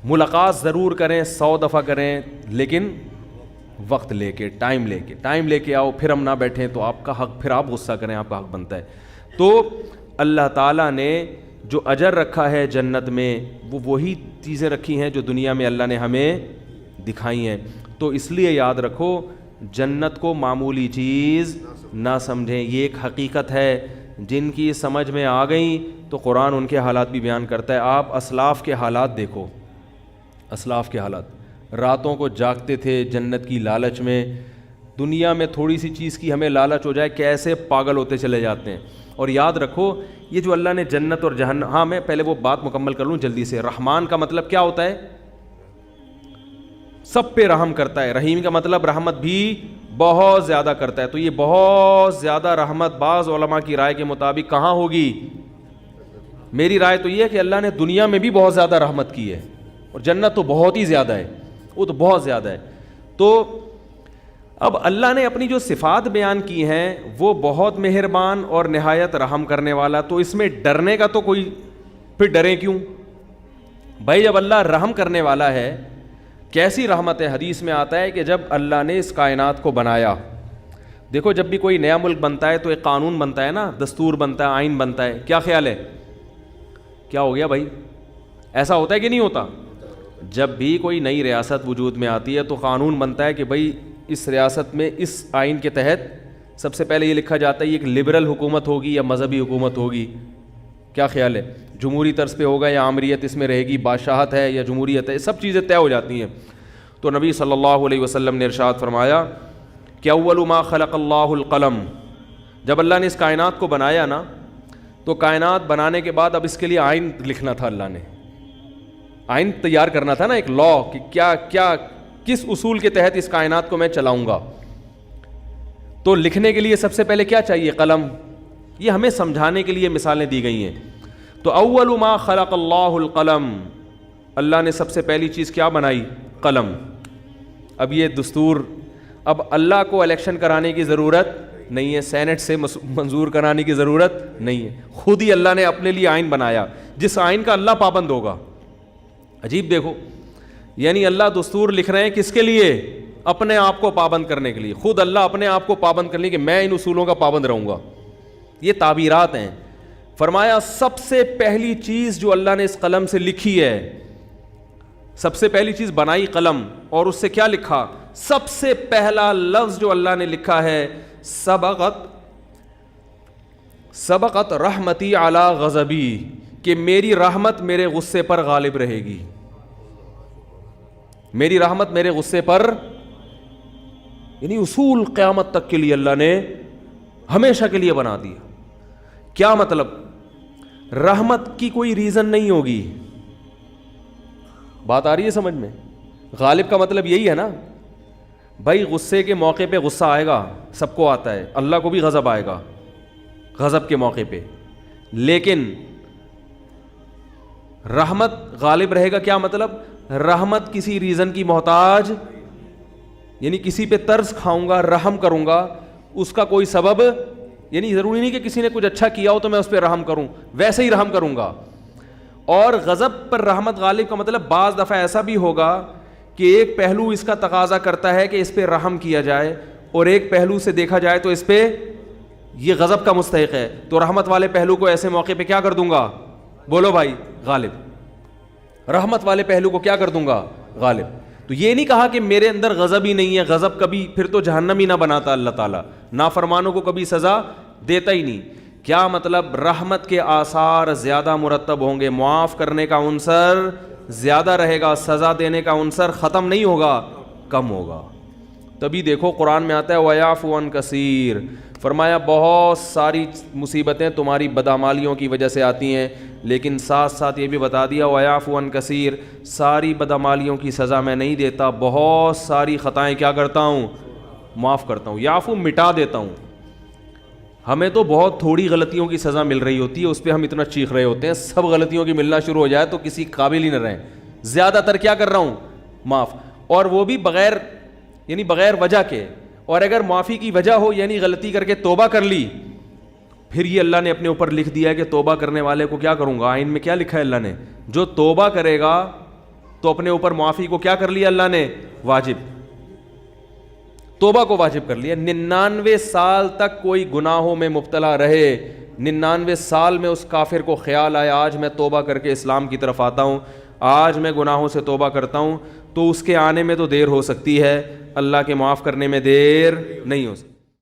ملاقات ضرور کریں، 100 دفعہ کریں، لیکن وقت لے کے، ٹائم لے کے آؤ. پھر ہم نہ بیٹھیں تو آپ کا حق، پھر آپ غصہ کریں، آپ کا حق بنتا ہے. تو اللہ تعالیٰ نے جو اجر رکھا ہے جنت میں وہ وہی چیزیں رکھی ہیں جو دنیا میں اللہ نے ہمیں دکھائی ہیں. تو اس لیے یاد رکھو جنت کو معمولی چیز نہ سمجھیں. یہ ایک حقیقت ہے. جن کی سمجھ میں آ گئیں تو قرآن ان کے حالات بھی بیان کرتا ہے. آپ اسلاف کے حالات دیکھو، اسلاف کے حالات. راتوں کو جاگتے تھے جنت کی لالچ میں. دنیا میں تھوڑی سی چیز کی ہمیں لالچ ہو جائے کیسے پاگل ہوتے چلے جاتے ہیں. اور یاد رکھو یہ جو اللہ نے جنت اور جہنم، ہاں میں پہلے وہ بات مکمل کر لوں جلدی سے. رحمان کا مطلب کیا ہوتا ہے؟ سب پہ رحم کرتا ہے. رحیم کا مطلب رحمت بھی بہت زیادہ کرتا ہے. تو یہ بہت زیادہ رحمت بعض علماء کی رائے کے مطابق کہاں ہوگی؟ میری رائے تو یہ ہے کہ اللہ نے دنیا میں بھی بہت زیادہ رحمت کی ہے، اور جنت تو بہت ہی زیادہ ہے، وہ تو بہت زیادہ ہے. تو اب اللہ نے اپنی جو صفات بیان کی ہیں وہ بہت مہربان اور نہایت رحم کرنے والا. تو اس میں ڈرنے کا تو کوئی، پھر ڈریں کیوں بھائی؟ جب اللہ رحم کرنے والا ہے، کیسی رحمت ہے؟ حدیث میں آتا ہے کہ جب اللہ نے اس کائنات کو بنایا، دیکھو جب بھی کوئی نیا ملک بنتا ہے تو ایک قانون بنتا ہے نا، دستور بنتا ہے، آئین بنتا ہے. کیا خیال ہے؟ کیا ہو گیا بھائی؟ ایسا ہوتا ہے کہ نہیں ہوتا؟ جب بھی کوئی نئی ریاست وجود میں آتی ہے تو قانون بنتا ہے کہ بھائی اس ریاست میں اس آئین کے تحت سب سے پہلے یہ لکھا جاتا ہے یہ ایک لبرل حکومت ہوگی یا مذہبی حکومت ہوگی. کیا خیال ہے؟ جمہوری طرز پہ ہوگا یا آمریت اس میں رہے گی، بادشاہت ہے یا جمہوریت ہے، سب چیزیں طے ہو جاتی ہیں. تو نبی صلی اللہ علیہ وسلم نے ارشاد فرمایا کہ اول ما خلق اللہ القلم. جب اللہ نے اس کائنات کو بنایا نا تو کائنات بنانے کے بعد اب اس کے لیے آئین لکھنا تھا. اللہ نے آئین تیار کرنا تھا نا، ایک لا کہ کیا کس اصول کے تحت اس کائنات کو میں چلاؤں گا. تو لکھنے کے لیے سب سے پہلے کیا چاہیے؟ قلم. یہ ہمیں سمجھانے کے لیے مثالیں دی گئی ہیں. تو اول ما خلق اللہ القلم، اللہ نے سب سے پہلی چیز کیا بنائی؟ قلم. اب یہ دستور، اب اللہ کو الیکشن کرانے کی ضرورت نہیں ہے، سینٹ سے منظور کرانے کی ضرورت نہیں ہے، خود ہی اللہ نے اپنے لیے آئین بنایا جس آئین کا اللہ پابند ہوگا. عجیب دیکھو، یعنی اللہ دستور لکھ رہے ہیں کس کے لیے؟ اپنے آپ کو پابند کرنے کے لیے. خود اللہ اپنے آپ کو پابند کرنے کے، میں ان اصولوں کا پابند رہوں گا. یہ تعبیرات ہیں. فرمایا سب سے پہلی چیز جو اللہ نے اس قلم سے لکھی ہے، سب سے پہلی چیز بنائی قلم، اور اس سے کیا لکھا؟ سب سے پہلا لفظ جو اللہ نے لکھا ہے سبقت رحمتی علی غضبی، کہ میری رحمت میرے غصے پر غالب رہے گی. میری رحمت میرے غصے پر، یعنی اصول قیامت تک کے لیے اللہ نے ہمیشہ کے لیے بنا دیا. کیا مطلب؟ رحمت کی کوئی ریزن نہیں ہوگی. بات آ رہی ہے سمجھ میں؟ غالب کا مطلب یہی ہے نا بھائی، غصے کے موقع پہ غصہ آئے گا، سب کو آتا ہے، اللہ کو بھی غضب آئے گا غضب کے موقع پہ، لیکن رحمت غالب رہے گا. کیا مطلب؟ رحمت کسی ریزن کی محتاج، یعنی کسی پہ طرز کھاؤں گا، رحم کروں گا، اس کا کوئی سبب، یعنی ضروری نہیں کہ کسی نے کچھ اچھا کیا ہو تو میں اس پہ رحم کروں، ویسے ہی رحم کروں گا. اور غضب پر رحمت غالب کا مطلب بعض دفعہ ایسا بھی ہوگا کہ ایک پہلو اس کا تقاضا کرتا ہے کہ اس پہ رحم کیا جائے، اور ایک پہلو سے دیکھا جائے تو اس پہ یہ غضب کا مستحق ہے، تو رحمت والے پہلو کو ایسے موقع پہ کیا کر دوں گا؟ بولو بھائی، غالب. رحمت والے پہلو کو کیا کر دوں گا؟ غالب. تو یہ نہیں کہا کہ میرے اندر غضب ہی نہیں ہے، غضب کبھی پھر تو جہنم ہی نہ بناتا اللہ تعالیٰ، نافرمانوں کو کبھی سزا دیتا ہی نہیں. کیا مطلب؟ رحمت کے آثار زیادہ مرتب ہوں گے، معاف کرنے کا عنصر زیادہ رہے گا، سزا دینے کا عنصر ختم نہیں ہوگا، کم ہوگا. تبھی دیکھو قرآن میں آتا ہے وَيَعْفُ عَنْ كَثِيرٍ، فرمایا بہت ساری مصیبتیں تمہاری بدعمالیوں کی وجہ سے آتی ہیں، لیکن ساتھ ساتھ یہ بھی بتا دیا وَيَعْفُ عَنْ كَثِيرٍ، ساری بدعمالیوں کی سزا میں نہیں دیتا، بہت ساری خطائیں کیا کرتا ہوں؟ معاف کرتا ہوں. یعفو مٹا دیتا ہوں. ہمیں تو بہت تھوڑی غلطیوں کی سزا مل رہی ہوتی ہے، اس پہ ہم اتنا چیخ رہے ہوتے ہیں، سب غلطیوں کی ملنا شروع ہو جائے تو کسی قابل ہی نہ رہیں. زیادہ تر کیا کر رہا ہوں؟ معاف، اور وہ بھی بغیر، یعنی بغیر وجہ کے. اور اگر معافی کی وجہ ہو، یعنی غلطی کر کے توبہ کر لی، پھر یہ اللہ نے اپنے اوپر لکھ دیا ہے کہ توبہ کرنے والے کو کیا کروں گا. آئین میں کیا لکھا ہے اللہ نے؟ جو توبہ کرے گا تو اپنے اوپر معافی کو کیا کر لیا اللہ نے؟ واجب. توبہ کو واجب کر لیا. 99 سال تک کوئی گناہوں میں مبتلا رہے، 99 سال میں اس کافر کو خیال آیا آج میں توبہ کر کے اسلام کی طرف آتا ہوں، آج میں گناہوں سے توبہ کرتا ہوں، تو اس کے آنے میں تو دیر ہو سکتی ہے، اللہ کے معاف کرنے میں دیر نہیں ہو سکتی.